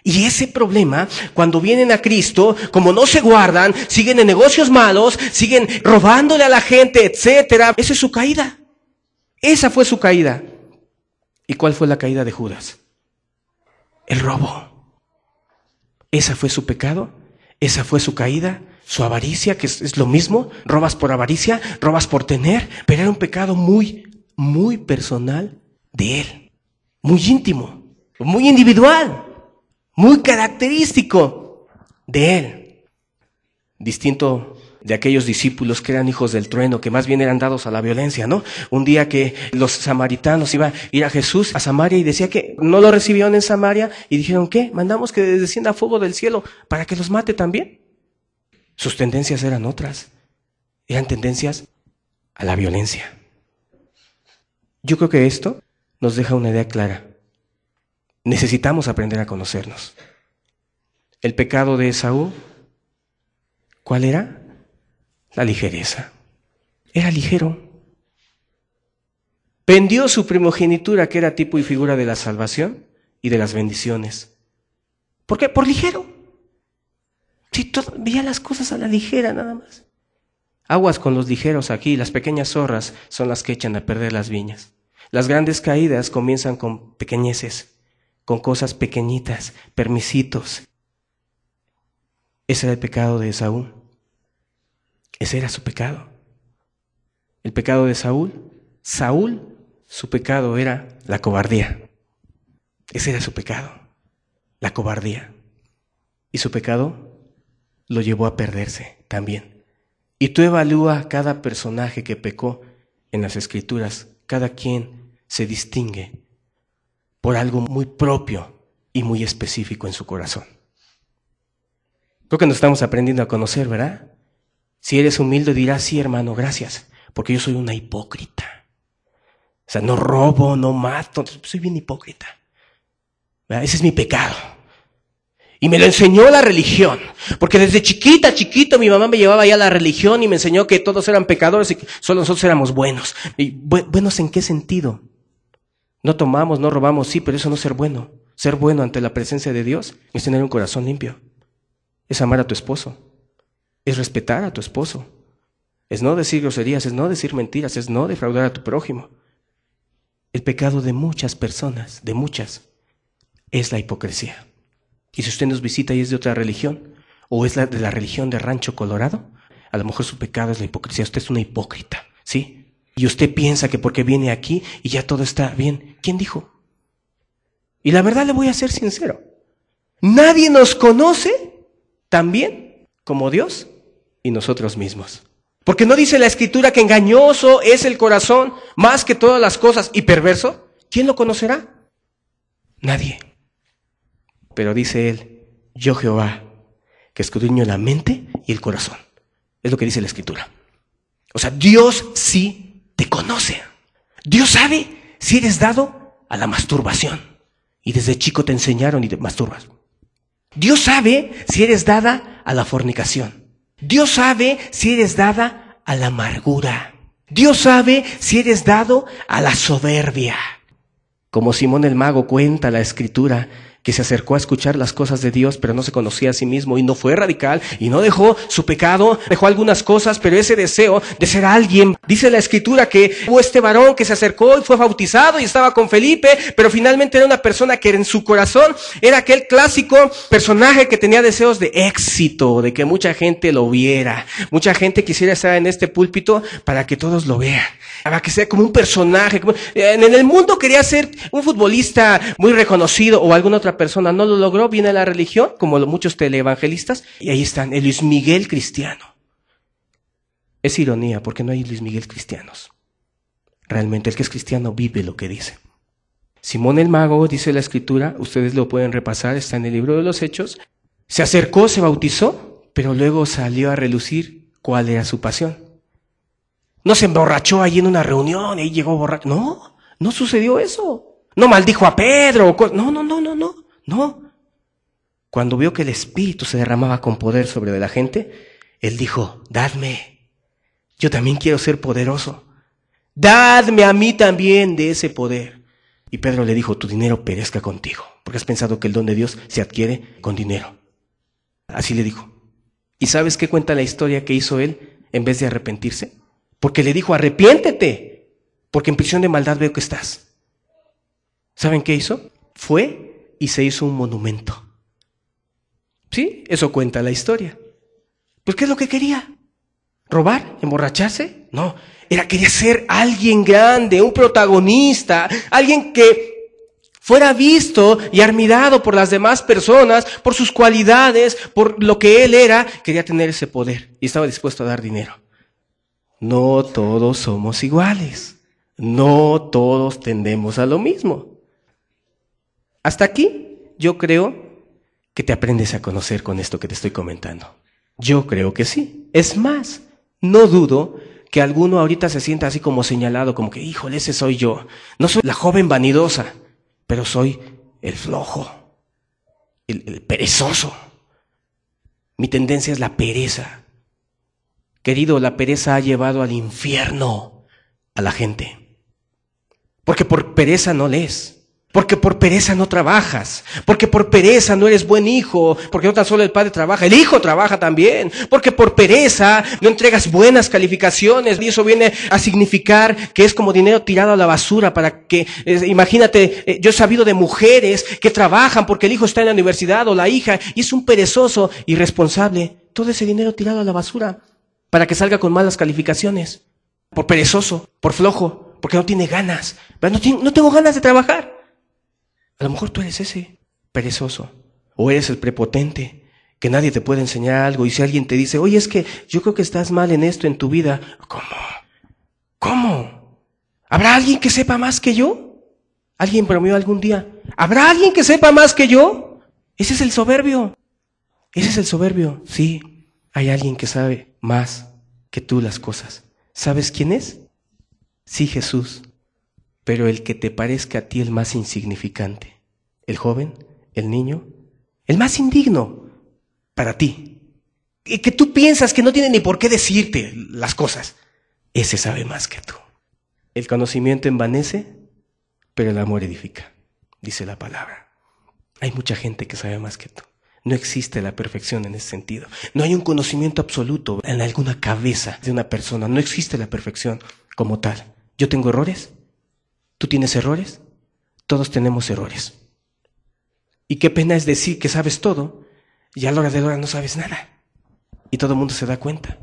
Y ese problema, cuando vienen a Cristo, como no se guardan, siguen en negocios malos, siguen robándole a la gente, etcétera. Esa es su caída. Esa fue su caída. ¿Y cuál fue la caída de Judas? El robo. Esa fue su pecado, esa fue su caída, su avaricia, que es lo mismo. Robas por avaricia, robas por tener, pero era un pecado muy, muy personal de él, muy íntimo, muy individual, muy característico de él. Distinto de aquellos discípulos que eran hijos del trueno, que más bien eran dados a la violencia, ¿no? Un día que los samaritanos iban a ir a Jesús a Samaria y decía que no lo recibieron en Samaria y dijeron, ¿qué? Mandamos que descienda fuego del cielo para que los mate también. Sus tendencias eran otras, eran tendencias a la violencia. Yo creo que esto nos deja una idea clara. Necesitamos aprender a conocernos. El pecado de Esaú, ¿cuál era? La ligereza. Era ligero. Vendió su primogenitura, que era tipo y figura de la salvación y de las bendiciones. ¿Por qué? Por ligero. Si veía las cosas a la ligera nada más. Aguas con los ligeros aquí, las pequeñas zorras son las que echan a perder las viñas. Las grandes caídas comienzan con pequeñeces, con cosas pequeñitas, permisitos. Ese era el pecado de Esaú. Ese era su pecado. El pecado de Saúl, su pecado era la cobardía. Ese era su pecado, la cobardía. Y su pecado lo llevó a perderse también. Y tú evalúa cada personaje que pecó en las Escrituras. Cada quien se distingue por algo muy propio y muy específico en su corazón. Creo que nos estamos aprendiendo a conocer, ¿verdad? Si eres humilde dirás, sí, hermano, gracias, porque yo soy una hipócrita. O sea, no robo, no mato, soy bien hipócrita. ¿Verdad? Ese es mi pecado. Y me lo enseñó la religión, porque desde chiquito mi mamá me llevaba ya a la religión y me enseñó que todos eran pecadores y que solo nosotros éramos buenos. ¿Y buenos en qué sentido? No tomamos, no robamos, sí, pero eso no es ser bueno. Ser bueno ante la presencia de Dios es tener un corazón limpio. Es amar a tu esposo. Es respetar a tu esposo. Es no decir groserías, es no decir mentiras, es no defraudar a tu prójimo. El pecado de muchas personas, de muchas, es la hipocresía. Y si usted nos visita y es de otra religión, o es de la religión de Rancho Colorado, a lo mejor su pecado es la hipocresía. Usted es una hipócrita, ¿sí? Y usted piensa que porque viene aquí y ya todo está bien. ¿Quién dijo? Y la verdad le voy a ser sincero. Nadie nos conoce tan bien como Dios y nosotros mismos. Porque no dice la Escritura que engañoso es el corazón más que todas las cosas y perverso. ¿Quién lo conocerá? Nadie. Pero dice él, yo Jehová, que escudriño la mente y el corazón. Es lo que dice la Escritura. O sea, Dios sí te conoce. Dios sabe si eres dado a la masturbación. Y desde chico te enseñaron y te masturbas. Dios sabe si eres dada a la fornicación. Dios sabe si eres dada a la amargura. Dios sabe si eres dado a la soberbia. Como Simón el Mago cuenta la Escritura, que se acercó a escuchar las cosas de Dios, pero no se conocía a sí mismo y no fue radical y no dejó su pecado, dejó algunas cosas, pero ese deseo de ser alguien, dice la Escritura que hubo este varón que se acercó y fue bautizado y estaba con Felipe, pero finalmente era una persona que en su corazón era aquel clásico personaje que tenía deseos de éxito, de que mucha gente lo viera, mucha gente quisiera estar en este púlpito para que todos lo vean, para que sea como un personaje. En el mundo quería ser un futbolista muy reconocido o alguna otra persona, no lo logró, viene a la religión, como muchos teleevangelistas, y ahí están, el Luis Miguel cristiano. Es ironía, porque no hay Luis Miguel cristianos. Realmente el que es cristiano vive lo que dice. Simón el Mago, dice la Escritura, ustedes lo pueden repasar, está en el libro de los Hechos, se acercó, se bautizó, pero luego salió a relucir cuál era su pasión. No se emborrachó ahí en una reunión y llegó borracho. No sucedió eso. No maldijo a Pedro. No. Cuando vio que el Espíritu se derramaba con poder sobre de la gente, él dijo, dadme, yo también quiero ser poderoso. Dadme a mí también de ese poder. Y Pedro le dijo, tu dinero perezca contigo, porque has pensado que el don de Dios se adquiere con dinero. Así le dijo. ¿Y sabes qué cuenta la historia que hizo él en vez de arrepentirse? Porque le dijo, arrepiéntete, porque en prisión de maldad veo que estás. ¿Saben qué hizo? Fue y se hizo un monumento. ¿Sí? Eso cuenta la historia. Pues ¿qué es lo que quería? ¿Robar? ¿Emborracharse? No, quería ser alguien grande, un protagonista, alguien que fuera visto y admirado por las demás personas, por sus cualidades, por lo que él era. Quería tener ese poder y estaba dispuesto a dar dinero. No todos somos iguales. No todos tendemos a lo mismo. Hasta aquí, yo creo que te aprendes a conocer con esto que te estoy comentando. Yo creo que sí. Es más, no dudo que alguno ahorita se sienta así como señalado, como que, híjole, ese soy yo. No soy la joven vanidosa, pero soy el flojo, el perezoso. Mi tendencia es la pereza. Querido, la pereza ha llevado al infierno a la gente. Porque por pereza no lees. Porque por pereza no trabajas, porque por pereza no eres buen hijo, porque no tan solo el padre trabaja, el hijo trabaja también, porque por pereza no entregas buenas calificaciones y eso viene a significar que es como dinero tirado a la basura para que, imagínate, yo he sabido de mujeres que trabajan porque el hijo está en la universidad o la hija y es un perezoso irresponsable, todo ese dinero tirado a la basura para que salga con malas calificaciones, por perezoso, por flojo, porque no tiene ganas, no tengo ganas de trabajar. A lo mejor tú eres ese perezoso o eres el prepotente que nadie te puede enseñar algo y si alguien te dice, oye, es que yo creo que estás mal en esto en tu vida. ¿Cómo? ¿Habrá alguien que sepa más que yo? ¿Alguien bromeó algún día? ¿Habrá alguien que sepa más que yo? Ese es el soberbio. Sí, hay alguien que sabe más que tú las cosas. ¿Sabes quién es? Sí, Jesús. Pero el que te parezca a ti el más insignificante, el joven, el niño, el más indigno para ti, y que tú piensas que no tiene ni por qué decirte las cosas, ese sabe más que tú. El conocimiento envanece, pero el amor edifica, dice la palabra. Hay mucha gente que sabe más que tú. No existe la perfección en ese sentido. No hay un conocimiento absoluto en alguna cabeza de una persona. No existe la perfección como tal. Yo tengo errores. ¿Tú tienes errores? Todos tenemos errores. Y qué pena es decir que sabes todo y a la hora de la hora no sabes nada. Y todo el mundo se da cuenta.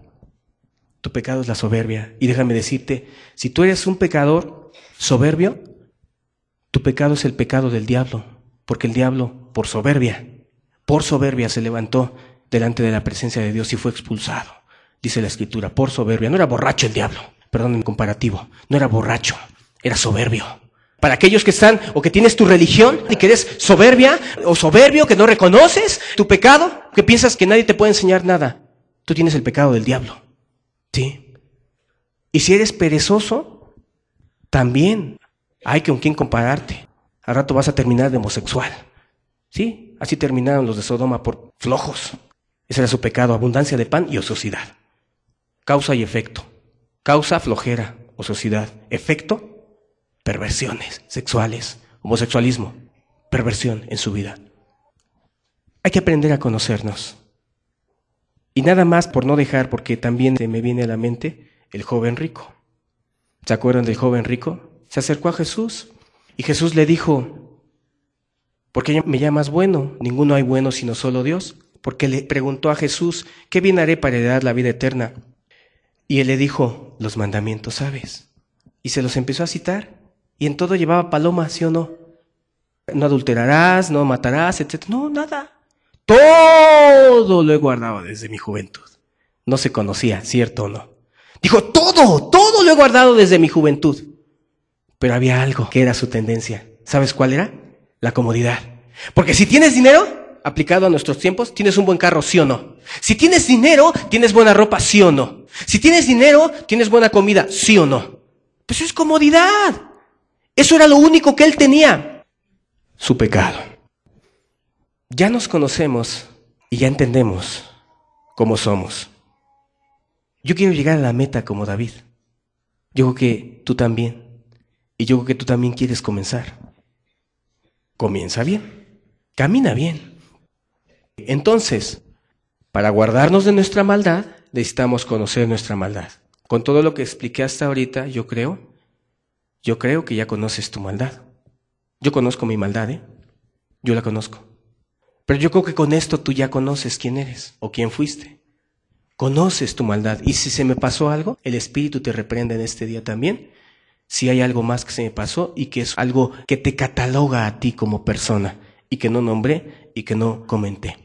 Tu pecado es la soberbia. Y déjame decirte, si tú eres un pecador soberbio, tu pecado es el pecado del diablo. Porque el diablo, por soberbia se levantó delante de la presencia de Dios y fue expulsado. Dice la Escritura, por soberbia. No era borracho el diablo, perdón, en comparativo. No era borracho. Era soberbio. Para aquellos que están o que tienes tu religión y que eres soberbia o soberbio, que no reconoces tu pecado, que piensas que nadie te puede enseñar nada. Tú tienes el pecado del diablo. ¿Sí? Y si eres perezoso, también hay con quien compararte. Al rato vas a terminar de homosexual. ¿Sí? Así terminaron los de Sodoma por flojos. Ese era su pecado, abundancia de pan y ociosidad. Causa y efecto. Causa, flojera, ociosidad. Efecto, perversiones sexuales, homosexualismo, perversión en su vida. Hay que aprender a conocernos. Y nada más por no dejar, porque también se me viene a la mente el joven rico. ¿Se acuerdan del joven rico? Se acercó a Jesús y Jesús le dijo: ¿por qué me llamas bueno? Ninguno hay bueno sino solo Dios. Porque le preguntó a Jesús: ¿qué bien haré para heredar la vida eterna? Y él le dijo: los mandamientos sabes. Y se los empezó a citar, y en todo llevaba paloma, ¿sí o no? No adulterarás, no matarás, etc. No, nada. Todo lo he guardado desde mi juventud. No se conocía, ¿cierto o no? Dijo: todo lo he guardado desde mi juventud. Pero había algo que era su tendencia. ¿Sabes cuál era? La comodidad. Porque si tienes dinero, aplicado a nuestros tiempos, tienes un buen carro, ¿sí o no? Si tienes dinero, tienes buena ropa, ¿sí o no? Si tienes dinero, tienes buena comida, ¿sí o no? Pues es comodidad. Eso era lo único que él tenía. Su pecado. Ya nos conocemos y ya entendemos cómo somos. Yo quiero llegar a la meta como David. Yo creo que tú también. Y yo creo que tú también quieres comenzar. Comienza bien. Camina bien. Entonces, para guardarnos de nuestra maldad, necesitamos conocer nuestra maldad. Con todo lo que expliqué hasta ahorita, yo creo que ya conoces tu maldad. Yo conozco mi maldad, yo la conozco. Pero yo creo que con esto tú ya conoces quién eres o quién fuiste. Conoces tu maldad. Y si se me pasó algo, el Espíritu te reprende en este día también. Si hay algo más que se me pasó y que es algo que te cataloga a ti como persona y que no nombré y que no comenté.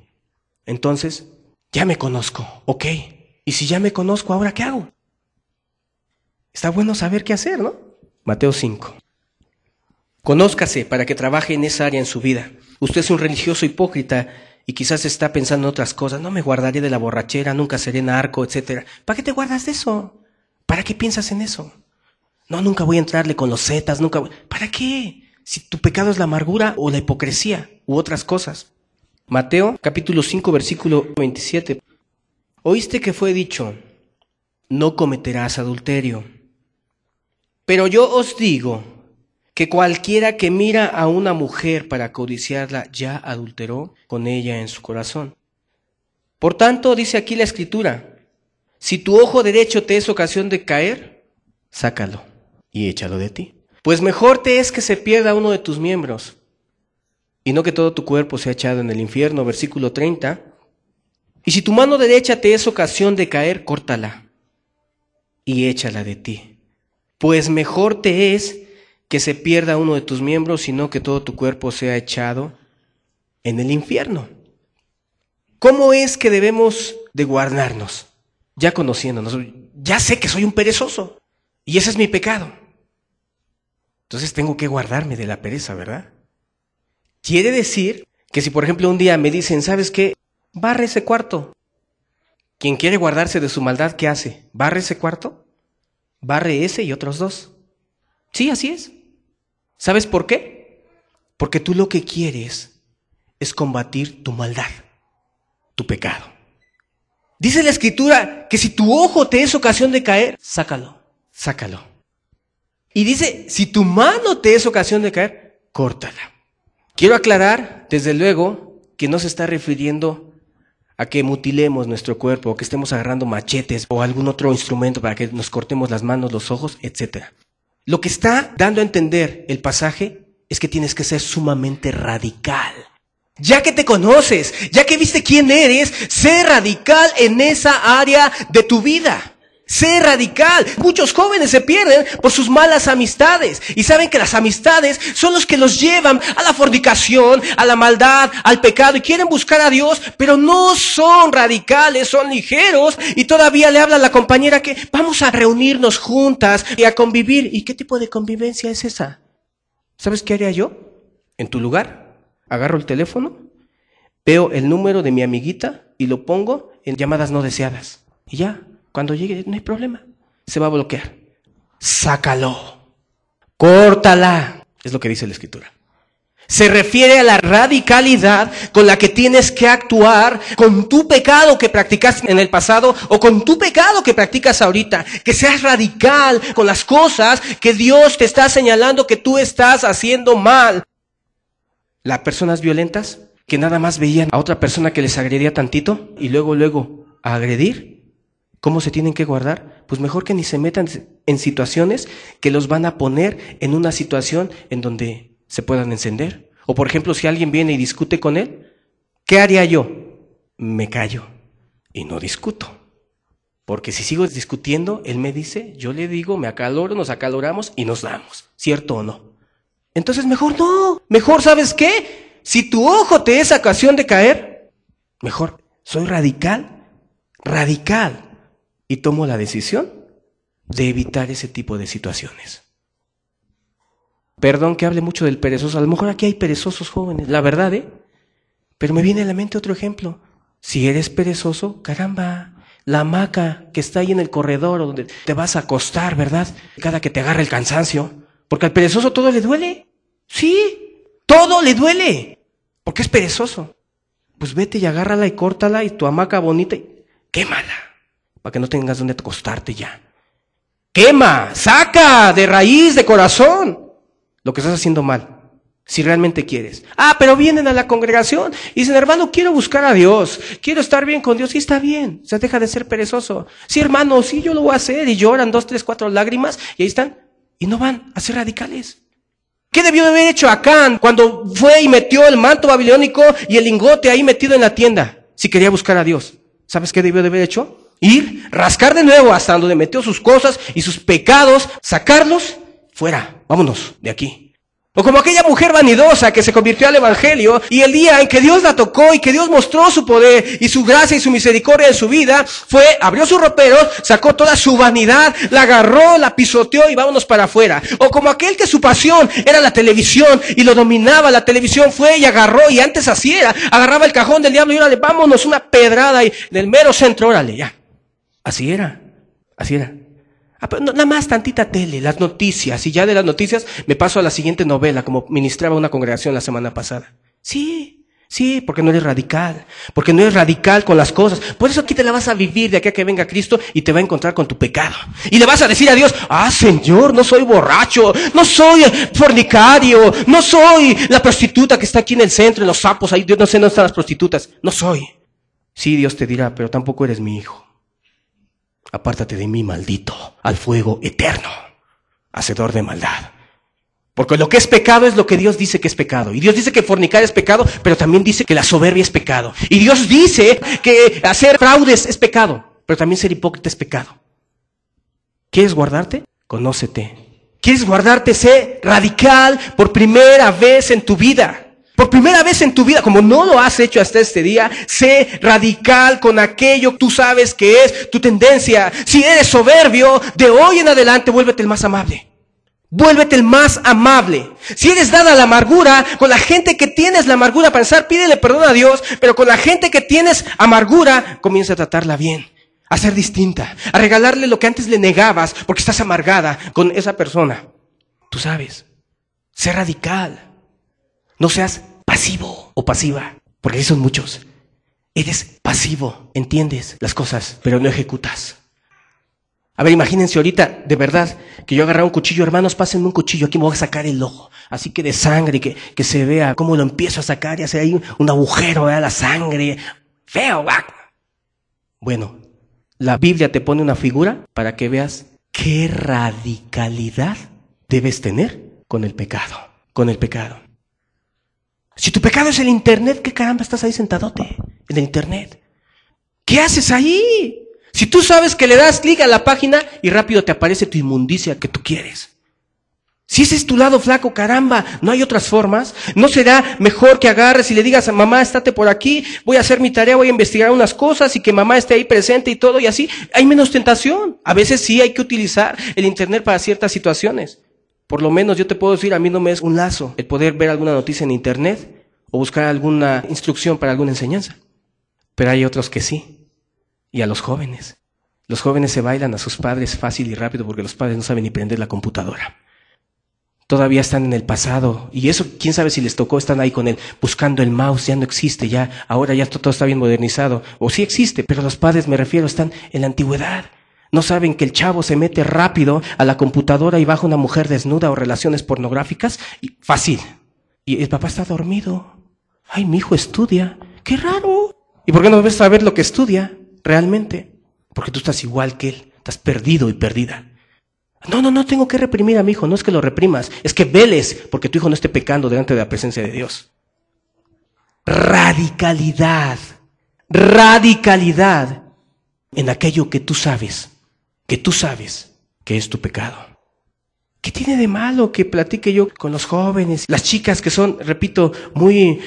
Entonces, ya me conozco, ¿ok? Y si ya me conozco, ¿ahora qué hago? Está bueno saber qué hacer, ¿no? Mateo 5. Conózcase para que trabaje en esa área en su vida. Usted es un religioso hipócrita y quizás está pensando en otras cosas. No me guardaré de la borrachera, nunca seré narco, etc. ¿Para qué te guardas de eso? ¿Para qué piensas en eso? No, nunca voy a entrarle con los zetas, nunca voy. ¿Para qué? Si tu pecado es la amargura o la hipocresía u otras cosas. Mateo capítulo 5 versículo 27. Oíste que fue dicho: no cometerás adulterio. Pero yo os digo que cualquiera que mira a una mujer para codiciarla ya adulteró con ella en su corazón. Por tanto, dice aquí la Escritura: si tu ojo derecho te es ocasión de caer, sácalo y échalo de ti. Pues mejor te es que se pierda uno de tus miembros y no que todo tu cuerpo sea echado en el infierno. Versículo 30. Y si tu mano derecha te es ocasión de caer, córtala y échala de ti. Pues mejor te es que se pierda uno de tus miembros y no que todo tu cuerpo sea echado en el infierno. ¿Cómo es que debemos de guardarnos? Ya conociéndonos. Ya sé que soy un perezoso y ese es mi pecado. Entonces tengo que guardarme de la pereza, ¿verdad? Quiere decir que si por ejemplo un día me dicen: ¿sabes qué? Barre ese cuarto. Quien quiere guardarse de su maldad, ¿qué hace? ¿Barre ese cuarto? Barre ese y otros dos. Sí, así es. ¿Sabes por qué? Porque tú lo que quieres es combatir tu maldad, tu pecado. Dice la Escritura que si tu ojo te es ocasión de caer, sácalo, sácalo. Y dice: si tu mano te es ocasión de caer, córtala. Quiero aclarar, desde luego, que no se está refiriendo a que mutilemos nuestro cuerpo, o que estemos agarrando machetes o algún otro instrumento para que nos cortemos las manos, los ojos, etc. Lo que está dando a entender el pasaje es que tienes que ser sumamente radical. Ya que te conoces, ya que viste quién eres, sé radical en esa área de tu vida. Sé radical. Muchos jóvenes se pierden por sus malas amistades y saben que las amistades son los que los llevan a la fornicación, a la maldad, al pecado, y quieren buscar a Dios, pero no son radicales, son ligeros, y todavía le habla a la compañera que vamos a reunirnos juntas y a convivir. ¿Y qué tipo de convivencia es esa? ¿Sabes qué haría yo? En tu lugar, agarro el teléfono, veo el número de mi amiguita y lo pongo en llamadas no deseadas. Y ya. Cuando llegue, no hay problema. Se va a bloquear. Sácalo. Córtala. Es lo que dice la Escritura. Se refiere a la radicalidad con la que tienes que actuar con tu pecado que practicaste en el pasado o con tu pecado que practicas ahorita. Que seas radical con las cosas que Dios te está señalando que tú estás haciendo mal. Las personas violentas que nada más veían a otra persona que les agredía tantito y luego a agredir, ¿cómo se tienen que guardar? Pues mejor que ni se metan en situaciones que los van a poner en una situación en donde se puedan encender. O por ejemplo, si alguien viene y discute con él, ¿qué haría yo? Me callo y no discuto. Porque si sigo discutiendo, él me dice, yo le digo, me acaloro, nos acaloramos y nos damos. ¿Cierto o no? Entonces mejor no. Mejor, ¿sabes qué? Si tu ojo te es ocasión de caer, mejor soy radical. Y tomo la decisión de evitar ese tipo de situaciones. Perdón que hable mucho del perezoso. A lo mejor aquí hay perezosos jóvenes, la verdad, Pero me viene a la mente otro ejemplo. Si eres perezoso, caramba, la hamaca que está ahí en el corredor donde te vas a acostar, ¿verdad? Cada que te agarra el cansancio. Porque al perezoso todo le duele. Sí, todo le duele. Porque es perezoso. Pues vete y agárrala y córtala y tu hamaca bonita y quémala. Para que no tengas donde acostarte ya. Quema, saca de raíz, de corazón lo que estás haciendo mal, si realmente quieres. Pero vienen a la congregación y dicen, hermano, quiero buscar a Dios, quiero estar bien con Dios. Sí, está bien, o sea, deja de ser perezoso. Sí, hermano, sí, yo lo voy a hacer. Y lloran 2, 3, 4 lágrimas y ahí están. Y no van a ser radicales. ¿Qué debió de haber hecho Acán cuando fue y metió el manto babilónico y el lingote ahí metido en la tienda? Si quería buscar a Dios. ¿Sabes qué debió de haber hecho? Ir, rascar de nuevo hasta donde metió sus cosas y sus pecados, sacarlos. Fuera, vámonos de aquí. O como aquella mujer vanidosa que se convirtió al evangelio y el día en que Dios la tocó y que Dios mostró su poder y su gracia y su misericordia en su vida, abrió sus roperos, sacó toda su vanidad, la agarró, la pisoteó y vámonos para afuera. O como aquel que su pasión era la televisión y lo dominaba, la televisión fue y agarró, y antes así era, agarraba el cajón del diablo y órale, vámonos, una pedrada y del mero centro, órale, ya. Así era. Pero nada más tantita tele, las noticias, y ya de las noticias me paso a la siguiente novela, como ministraba una congregación la semana pasada. Sí, porque no eres radical, porque no eres radical con las cosas. Por eso aquí te la vas a vivir de aquí a que venga Cristo y te va a encontrar con tu pecado. Y le vas a decir a Dios, Señor, no soy borracho, no soy fornicario, no soy la prostituta que está aquí en el centro, en los sapos, ahí Dios no sé dónde están las prostitutas, no soy. Sí, Dios te dirá, pero tampoco eres mi hijo. Apártate de mí, maldito, al fuego eterno, hacedor de maldad. Porque lo que es pecado es lo que Dios dice que es pecado. Y Dios dice que fornicar es pecado, pero también dice que la soberbia es pecado. Y Dios dice que hacer fraudes es pecado, pero también ser hipócrita es pecado. ¿Quieres guardarte? Conócete. ¿Quieres guardarte? Sé radical por primera vez en tu vida. Por primera vez en tu vida, como no lo has hecho hasta este día, sé radical con aquello que tú sabes que es tu tendencia. Si eres soberbio, de hoy en adelante vuélvete el más amable. Vuélvete el más amable. Si eres dada a la amargura, con la gente que tienes la amargura, para empezar, pídele perdón a Dios, pero con la gente que tienes amargura, comienza a tratarla bien, a ser distinta, a regalarle lo que antes le negabas porque estás amargada con esa persona. Tú sabes, sé radical. No seas pasivo o pasiva, porque ahí son muchos. Eres pasivo, entiendes las cosas, pero no ejecutas. A ver, imagínense ahorita, de verdad, que yo agarrara un cuchillo, hermanos, pásenme un cuchillo, aquí me voy a sacar el ojo, así que de sangre, que se vea cómo lo empiezo a sacar y hacer ahí un agujero, ¿verdad? La sangre, feo, ¿verdad? Bueno, la Biblia te pone una figura para que veas qué radicalidad debes tener con el pecado, Si tu pecado es el internet, ¿qué caramba estás ahí sentadote en el internet? ¿Qué haces ahí? Si tú sabes que le das clic a la página y rápido te aparece tu inmundicia que tú quieres. Si ese es tu lado flaco, caramba, ¿no hay otras formas? ¿No será mejor que agarres y le digas a mamá, estate por aquí, voy a hacer mi tarea, voy a investigar unas cosas y que mamá esté ahí presente y todo y así? Hay menos tentación. A veces sí hay que utilizar el internet para ciertas situaciones. Por lo menos yo te puedo decir, a mí no me es un lazo el poder ver alguna noticia en internet o buscar alguna instrucción para alguna enseñanza. Pero hay otros que sí. Y a los jóvenes. Los jóvenes se bailan a sus padres fácil y rápido porque los padres no saben ni prender la computadora. Todavía están en el pasado. Y eso, quién sabe si les tocó, están ahí con él, buscando el mouse, ya no existe, ya, ahora ya todo está bien modernizado. O sí existe, pero los padres, me refiero, están en la antigüedad. No saben que el chavo se mete rápido a la computadora y baja una mujer desnuda o relaciones pornográficas. Y fácil. Y el papá está dormido. Ay, mi hijo estudia. ¡Qué raro! ¿Y por qué no ves a ver lo que estudia realmente? Porque tú estás igual que él. Estás perdido y perdida. No tengo que reprimir a mi hijo. No es que lo reprimas. Es que veles porque tu hijo no esté pecando delante de la presencia de Dios. Radicalidad. Radicalidad en aquello que tú sabes que es tu pecado. ¿Qué tiene de malo que platique yo con los jóvenes? Las chicas que son, repito, muy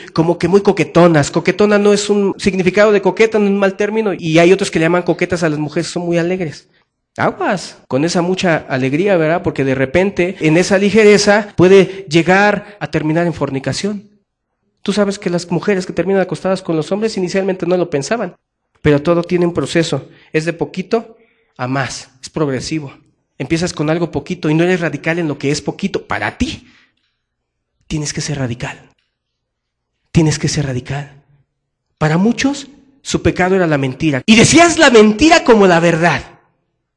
coquetonas. Coquetona no es un significado de coqueta, no es un mal término. Y hay otros que le llaman coquetas a las mujeres que son muy alegres. Aguas con esa mucha alegría, ¿verdad? Porque de repente, en esa ligereza, puede llegar a terminar en fornicación. Tú sabes que las mujeres que terminan acostadas con los hombres inicialmente no lo pensaban. Pero todo tiene un proceso. Es de poquito a más. Es progresivo. Empiezas con algo poquito y no eres radical en lo que es poquito. Para ti, tienes que ser radical. Tienes que ser radical. Para muchos, su pecado era la mentira. Y decías la mentira como la verdad.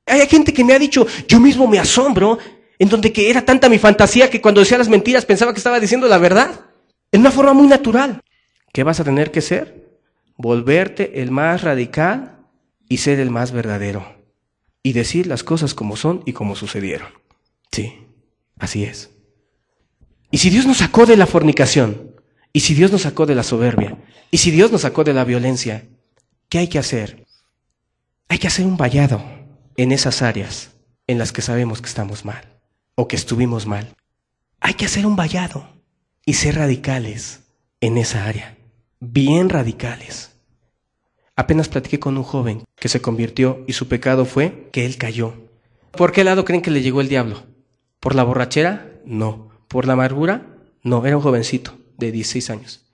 Hay gente que me ha dicho, yo mismo me asombro, en donde que era tanta mi fantasía que cuando decía las mentiras pensaba que estaba diciendo la verdad. En una forma muy natural. ¿Qué vas a tener que ser? Volverte el más radical y ser el más verdadero. Y decir las cosas como son y como sucedieron. Sí, así es. Y si Dios nos sacó de la fornicación, y si Dios nos sacó de la soberbia, y si Dios nos sacó de la violencia, ¿qué hay que hacer? Hay que hacer un vallado en esas áreas en las que sabemos que estamos mal, o que estuvimos mal. Hay que hacer un vallado y ser radicales en esa área, bien radicales. Apenas platiqué con un joven que se convirtió y su pecado fue que él cayó. ¿Por qué lado creen que le llegó el diablo? ¿Por la borrachera? No. ¿Por la amargura? No, era un jovencito de 16 años.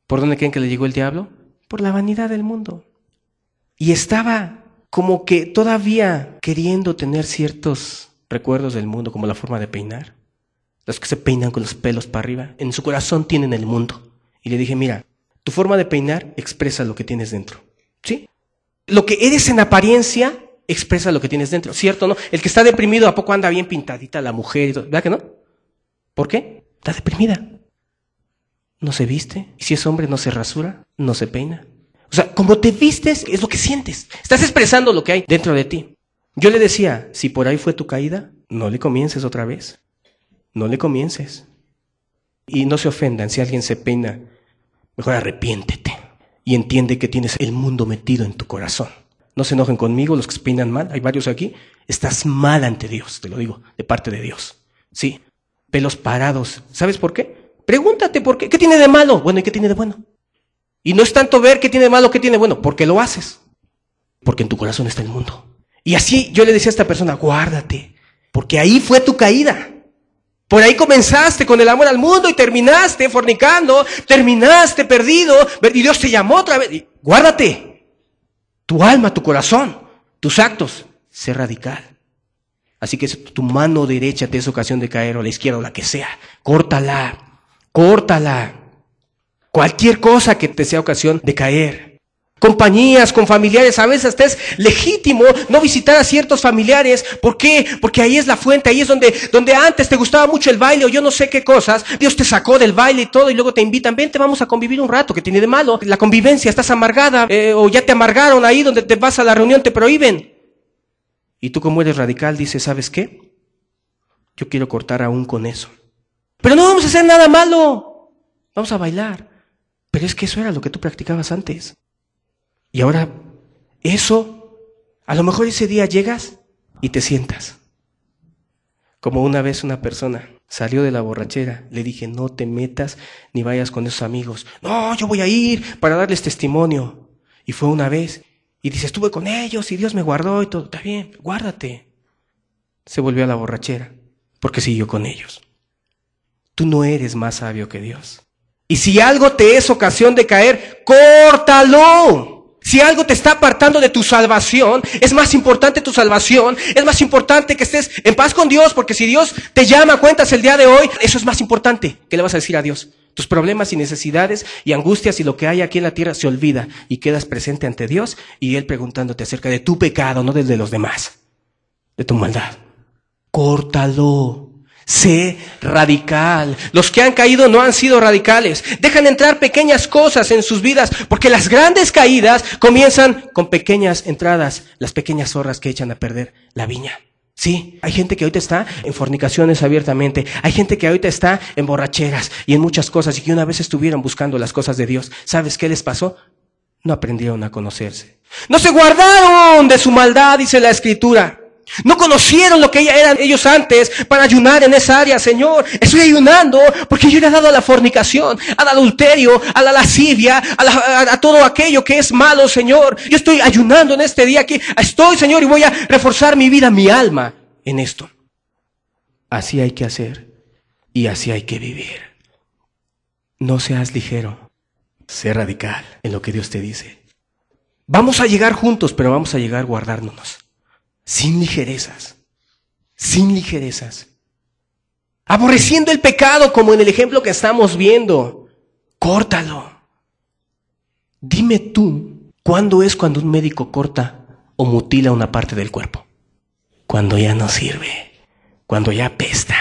¿Por dónde creen que le llegó el diablo? Por la vanidad del mundo. Y estaba como que todavía queriendo tener ciertos recuerdos del mundo, como la forma de peinar. Los que se peinan con los pelos para arriba. En su corazón tienen el mundo. Y le dije, mira, tu forma de peinar expresa lo que tienes dentro. ¿Sí? Lo que eres en apariencia expresa lo que tienes dentro. ¿Cierto o no? El que está deprimido, ¿a poco anda bien pintadita la mujer? Y todo? ¿Verdad que no? ¿Por qué? Está deprimida. No se viste. Y si es hombre, no se rasura, no se peina. O sea, como te vistes es lo que sientes. Estás expresando lo que hay dentro de ti. Yo le decía, si por ahí fue tu caída, no le comiences otra vez. No le comiences. Y no se ofendan si alguien se peina. Mejor arrepiéntete y entiende que tienes el mundo metido en tu corazón. No se enojen conmigo los que se peinan mal, hay varios aquí. Estás mal ante Dios, te lo digo, de parte de Dios. Sí, pelos parados. ¿Sabes por qué? Pregúntate por qué. ¿Qué tiene de malo? Bueno, ¿y qué tiene de bueno? Y no es tanto ver qué tiene de malo, qué tiene de bueno, porque lo haces. Porque en tu corazón está el mundo. Y así yo le decía a esta persona, guárdate, porque ahí fue tu caída. Por ahí comenzaste con el amor al mundo y terminaste fornicando, terminaste perdido, y Dios te llamó otra vez. Guárdate. Tu alma, tu corazón, tus actos, sé radical. Así que si tu mano derecha te es ocasión de caer, o la izquierda, o la que sea, córtala, córtala. Cualquier cosa que te sea ocasión de caer. Compañías, con familiares, a veces hasta es legítimo no visitar a ciertos familiares. ¿Por qué? Porque ahí es la fuente, ahí es donde antes te gustaba mucho el baile o yo no sé qué cosas. Dios te sacó del baile y todo y luego te invitan, vente, vamos a convivir un rato. ¿Qué tiene de malo? La convivencia, estás amargada o ya te amargaron ahí donde te vas a la reunión, te prohíben. Y tú como eres radical dices, ¿sabes qué? Yo quiero cortar aún con eso. Pero no vamos a hacer nada malo. Vamos a bailar. Pero es que eso era lo que tú practicabas antes. Y ahora, eso, a lo mejor ese día llegas y te sientas. Como una vez una persona salió de la borrachera, le dije, no te metas ni vayas con esos amigos. No, yo voy a ir para darles testimonio. Y fue una vez, y dice, estuve con ellos y Dios me guardó y todo. Está bien, guárdate. Se volvió a la borrachera, porque siguió con ellos. Tú no eres más sabio que Dios. Y si algo te es ocasión de caer, córtalo. Si algo te está apartando de tu salvación, es más importante tu salvación, es más importante que estés en paz con Dios, porque si Dios te llama a cuentas el día de hoy, eso es más importante. ¿Qué le vas a decir a Dios? Tus problemas y necesidades y angustias y lo que hay aquí en la tierra se olvida y quedas presente ante Dios y Él preguntándote acerca de tu pecado, no del de los demás, de tu maldad. Córtalo. Sé radical. Los que han caído no han sido radicales. Dejan entrar pequeñas cosas en sus vidas, porque las grandes caídas comienzan con pequeñas entradas, las pequeñas zorras que echan a perder la viña. Sí, hay gente que ahorita está en fornicaciones abiertamente, hay gente que ahorita está en borracheras y en muchas cosas y que una vez estuvieron buscando las cosas de Dios. ¿Sabes qué les pasó? No aprendieron a conocerse. No se guardaron de su maldad, dice la Escritura. No conocieron lo que eran ellos antes para ayunar en esa área. Señor, estoy ayunando porque yo le he dado a la fornicación, al adulterio, a la lascivia, a todo aquello que es malo, Señor. Yo estoy ayunando en este día aquí. Estoy, Señor, y voy a reforzar mi vida, mi alma en esto. Así hay que hacer y así hay que vivir. No seas ligero, sé radical en lo que Dios te dice. Vamos a llegar juntos, pero vamos a llegar guardándonos. Sin ligerezas, sin ligerezas. Aborreciendo el pecado como en el ejemplo que estamos viendo. Córtalo. Dime tú, ¿cuándo es cuando un médico corta o mutila una parte del cuerpo? Cuando ya no sirve, cuando ya apesta,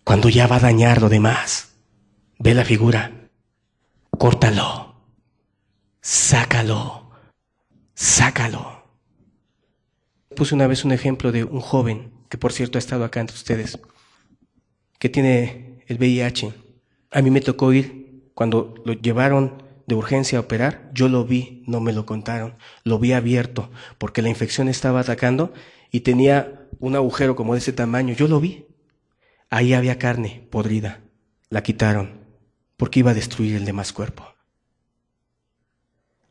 cuando ya va a dañar lo demás. Ve la figura. Córtalo. Sácalo. Sácalo. Puse una vez un ejemplo de un joven, que por cierto ha estado acá entre ustedes, que tiene el VIH. A mí me tocó ir cuando lo llevaron de urgencia a operar. Yo lo vi, no me lo contaron. Lo vi abierto porque la infección estaba atacando y tenía un agujero como de ese tamaño. Yo lo vi. Ahí había carne podrida. La quitaron porque iba a destruir el demás cuerpo.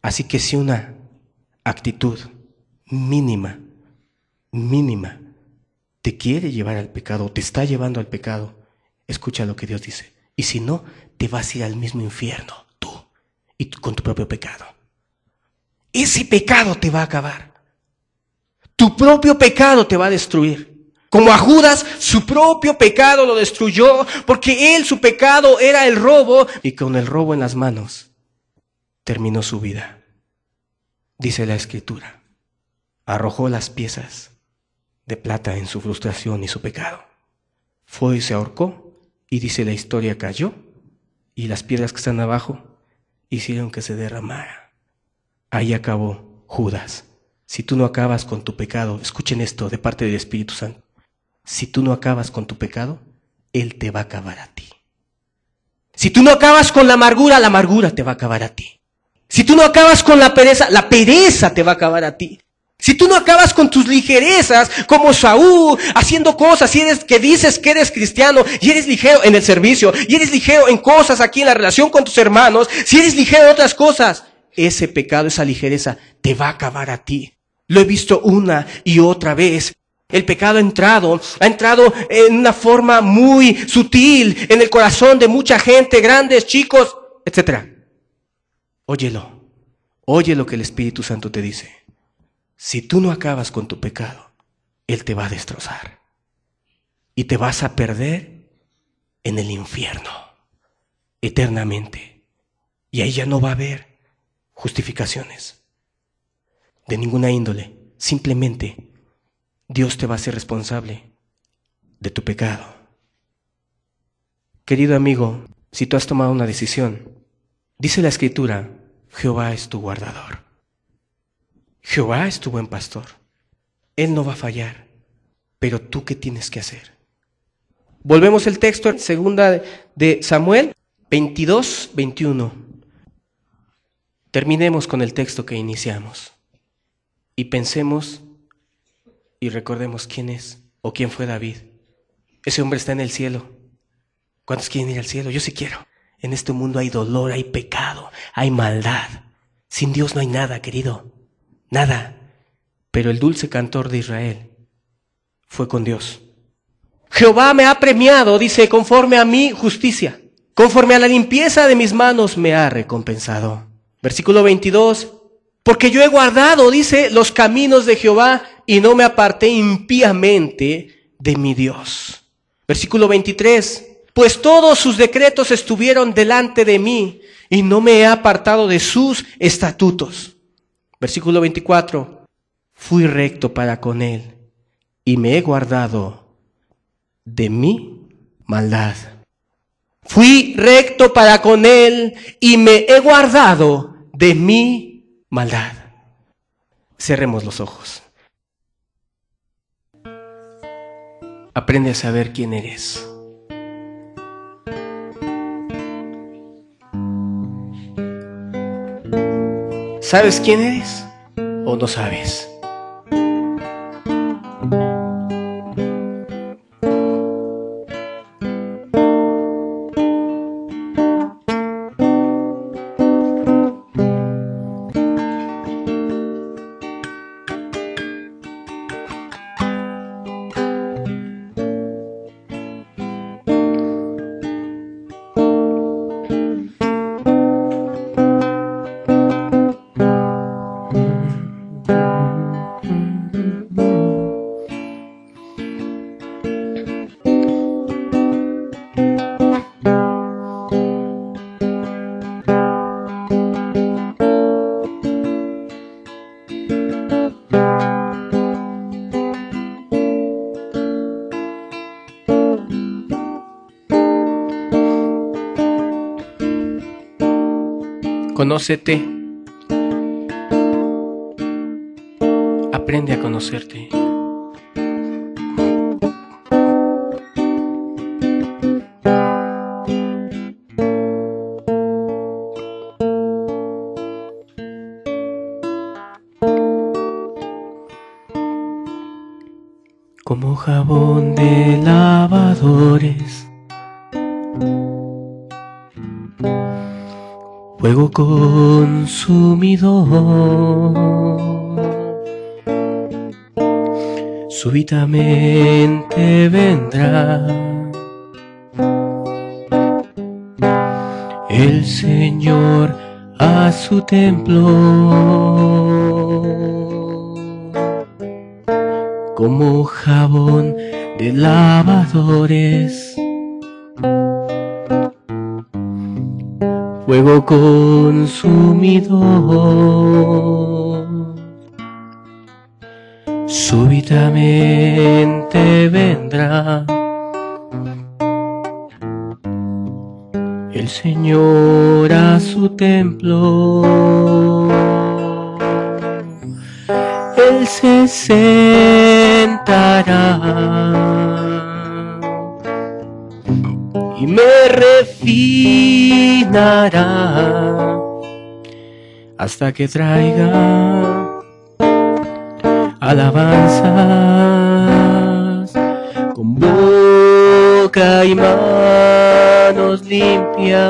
Así que si una actitud mínima te quiere llevar al pecado, te está llevando al pecado, escucha lo que Dios dice. Y si no, te vas a ir al mismo infierno, tú, y con tu propio pecado. Ese pecado te va a acabar. Tu propio pecado te va a destruir. Como a Judas, su propio pecado lo destruyó, porque él, su pecado era el robo, y con el robo en las manos, terminó su vida. Dice la Escritura, arrojó las piezas de plata en su frustración y su pecado. Fue y se ahorcó, y dice la historia, cayó, y las piedras que están abajo hicieron que se derramara. Ahí acabó Judas. Si tú no acabas con tu pecado, escuchen esto de parte del Espíritu Santo, si tú no acabas con tu pecado, Él te va a acabar a ti. Si tú no acabas con la amargura te va a acabar a ti. Si tú no acabas con la pereza te va a acabar a ti. Si tú no acabas con tus ligerezas, como Saúl, haciendo cosas, que dices que eres cristiano, y eres ligero en el servicio, y eres ligero en cosas aquí en la relación con tus hermanos, si eres ligero en otras cosas, ese pecado, esa ligereza, te va a acabar a ti. Lo he visto una y otra vez. El pecado ha entrado en una forma muy sutil en el corazón de mucha gente, grandes, chicos, etc. Óyelo, oye lo que el Espíritu Santo te dice. Si tú no acabas con tu pecado, Él te va a destrozar. Y te vas a perder en el infierno, eternamente. Y ahí ya no va a haber justificaciones de ninguna índole. Simplemente Dios te va a hacer responsable de tu pecado. Querido amigo, si tú has tomado una decisión, dice la Escritura, Jehová es tu guardador. Jehová es tu buen pastor. Él no va a fallar. Pero tú, ¿qué tienes que hacer? Volvemos el texto en segunda de Samuel 22, 21. Terminemos con el texto que iniciamos. Y pensemos y recordemos quién es o quién fue David. Ese hombre está en el cielo. ¿Cuántos quieren ir al cielo? Yo sí quiero. En este mundo hay dolor, hay pecado, hay maldad. Sin Dios no hay nada, querido. Nada. Pero el dulce cantor de Israel fue con Dios. Jehová me ha premiado, dice, conforme a mi justicia. Conforme a la limpieza de mis manos me ha recompensado. Versículo 22. Porque yo he guardado, dice, los caminos de Jehová y no me aparté impíamente de mi Dios. Versículo 23. Pues todos sus decretos estuvieron delante de mí y no me he apartado de sus estatutos. Versículo 24. Fui recto para con él y me he guardado de mi maldad. Fui recto para con él y me he guardado de mi maldad. Cerremos los ojos. Aprende a saber quién eres. ¿Sabes quién eres o no sabes? Conócete. Aprende a conocerte. Como jabón de lavadores, fuego consumidor, súbitamente vendrá el Señor a su templo. Como jabón de lavadores, fuego consumidor, súbitamente vendrá el Señor a su templo. Él se sentará y me refinará hasta que traiga alabanzas con boca y manos limpias.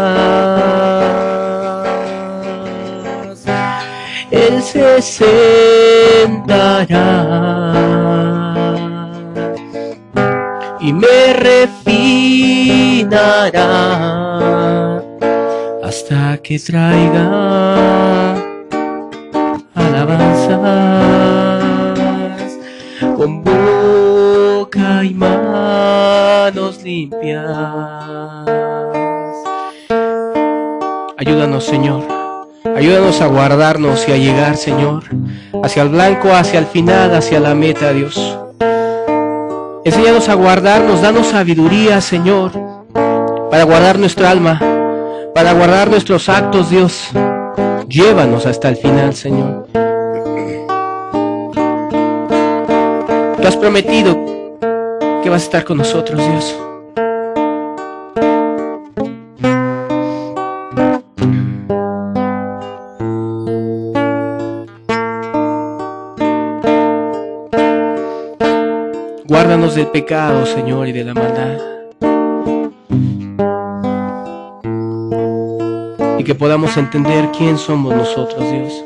Él se sentará y me refinará hasta que traiga alabanzas con boca y manos limpias. Ayúdanos, Señor. Ayúdanos a guardarnos y a llegar, Señor, hacia el blanco, hacia el final, hacia la meta, Dios. Enséñanos a guardarnos, danos sabiduría, Señor, para guardar nuestra alma, para guardar nuestros actos, Dios. Llévanos hasta el final, Señor. Tú has prometido que vas a estar con nosotros, Dios. Guárdanos del pecado, Señor, y de la maldad. Y que podamos entender quién somos nosotros, Dios.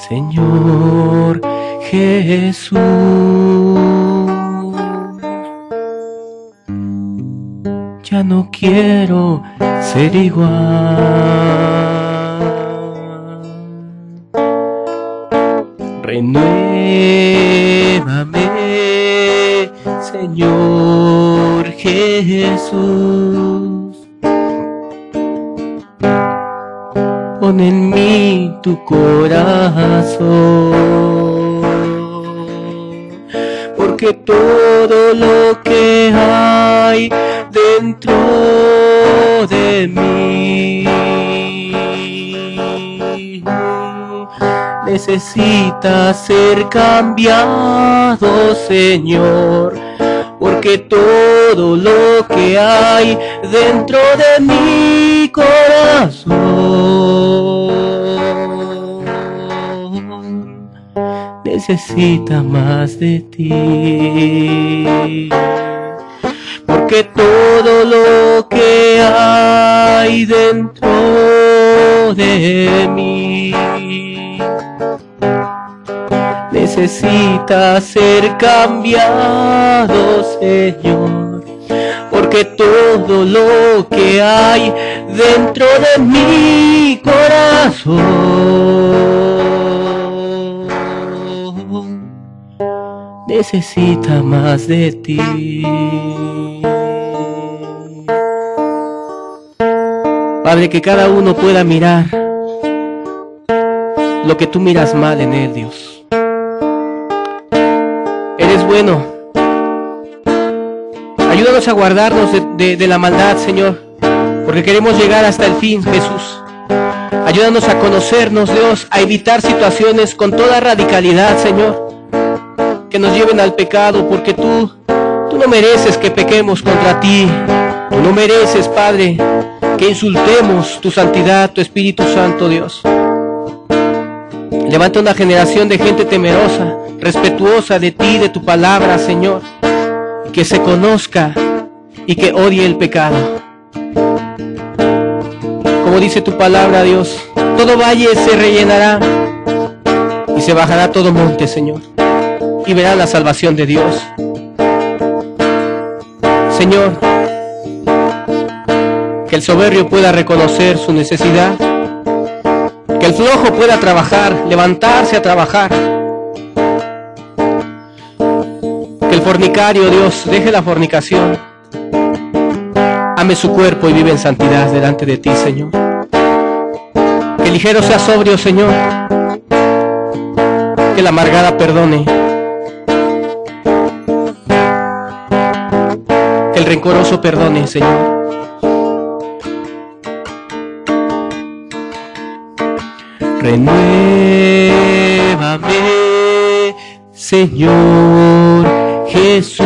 Señor Jesús. Ya no quiero ser igual. Renuévame, Señor Jesús. Pon en mí tu corazón, porque todo lo que hay dentro de mí necesita ser cambiado, Señor, porque todo lo que hay dentro de mi corazón necesita más de ti. Porque todo lo que hay dentro de mí necesita ser cambiado, Señor. Porque todo lo que hay dentro de mi corazón necesita más de ti. Padre, que cada uno pueda mirar lo que tú miras mal en él, Dios. Eres bueno. Ayúdanos a guardarnos de la maldad, Señor, porque queremos llegar hasta el fin, Jesús. Ayúdanos a conocernos, Dios, a evitar situaciones con toda radicalidad, Señor, que nos lleven al pecado, porque tú no mereces que pequemos contra ti. Tú no mereces, Padre, que insultemos tu santidad, tu Espíritu Santo, Dios. Levanta una generación de gente temerosa, respetuosa de ti, de tu palabra, Señor, que se conozca y que odie el pecado. Como dice tu palabra, Dios, todo valle se rellenará y se bajará todo monte, Señor, y verá la salvación de Dios. Señor, que el soberbio pueda reconocer su necesidad, que el flojo pueda trabajar, levantarse a trabajar, que el fornicario, Dios, deje la fornicación, ame su cuerpo y vive en santidad delante de ti, Señor. Que el ligero sea sobrio, Señor, que la amargada perdone, que el rencoroso perdone, Señor. Renuévame, Señor Jesús.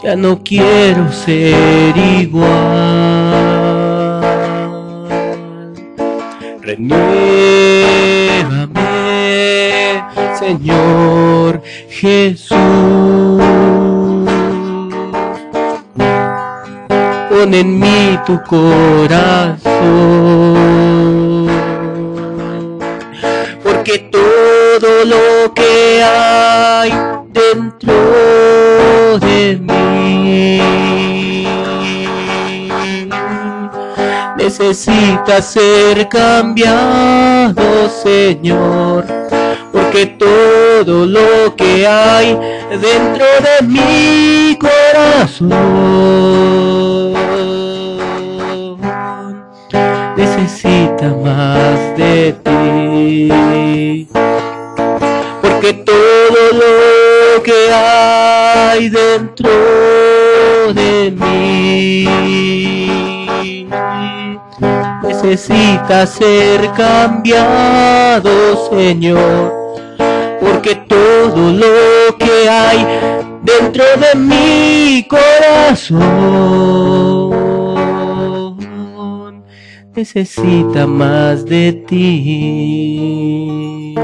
Ya no quiero ser igual. Renuévame, Señor Jesús. Pon en mí tu corazón, porque todo lo que hay dentro de mí necesita ser cambiado, Señor, porque todo lo que hay dentro de mi corazón necesita más de ti, porque todo lo que hay dentro de mí necesita ser cambiado, Señor, porque todo lo que hay dentro de mi corazón necesita más de ti.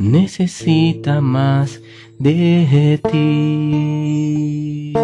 Necesita más de ti.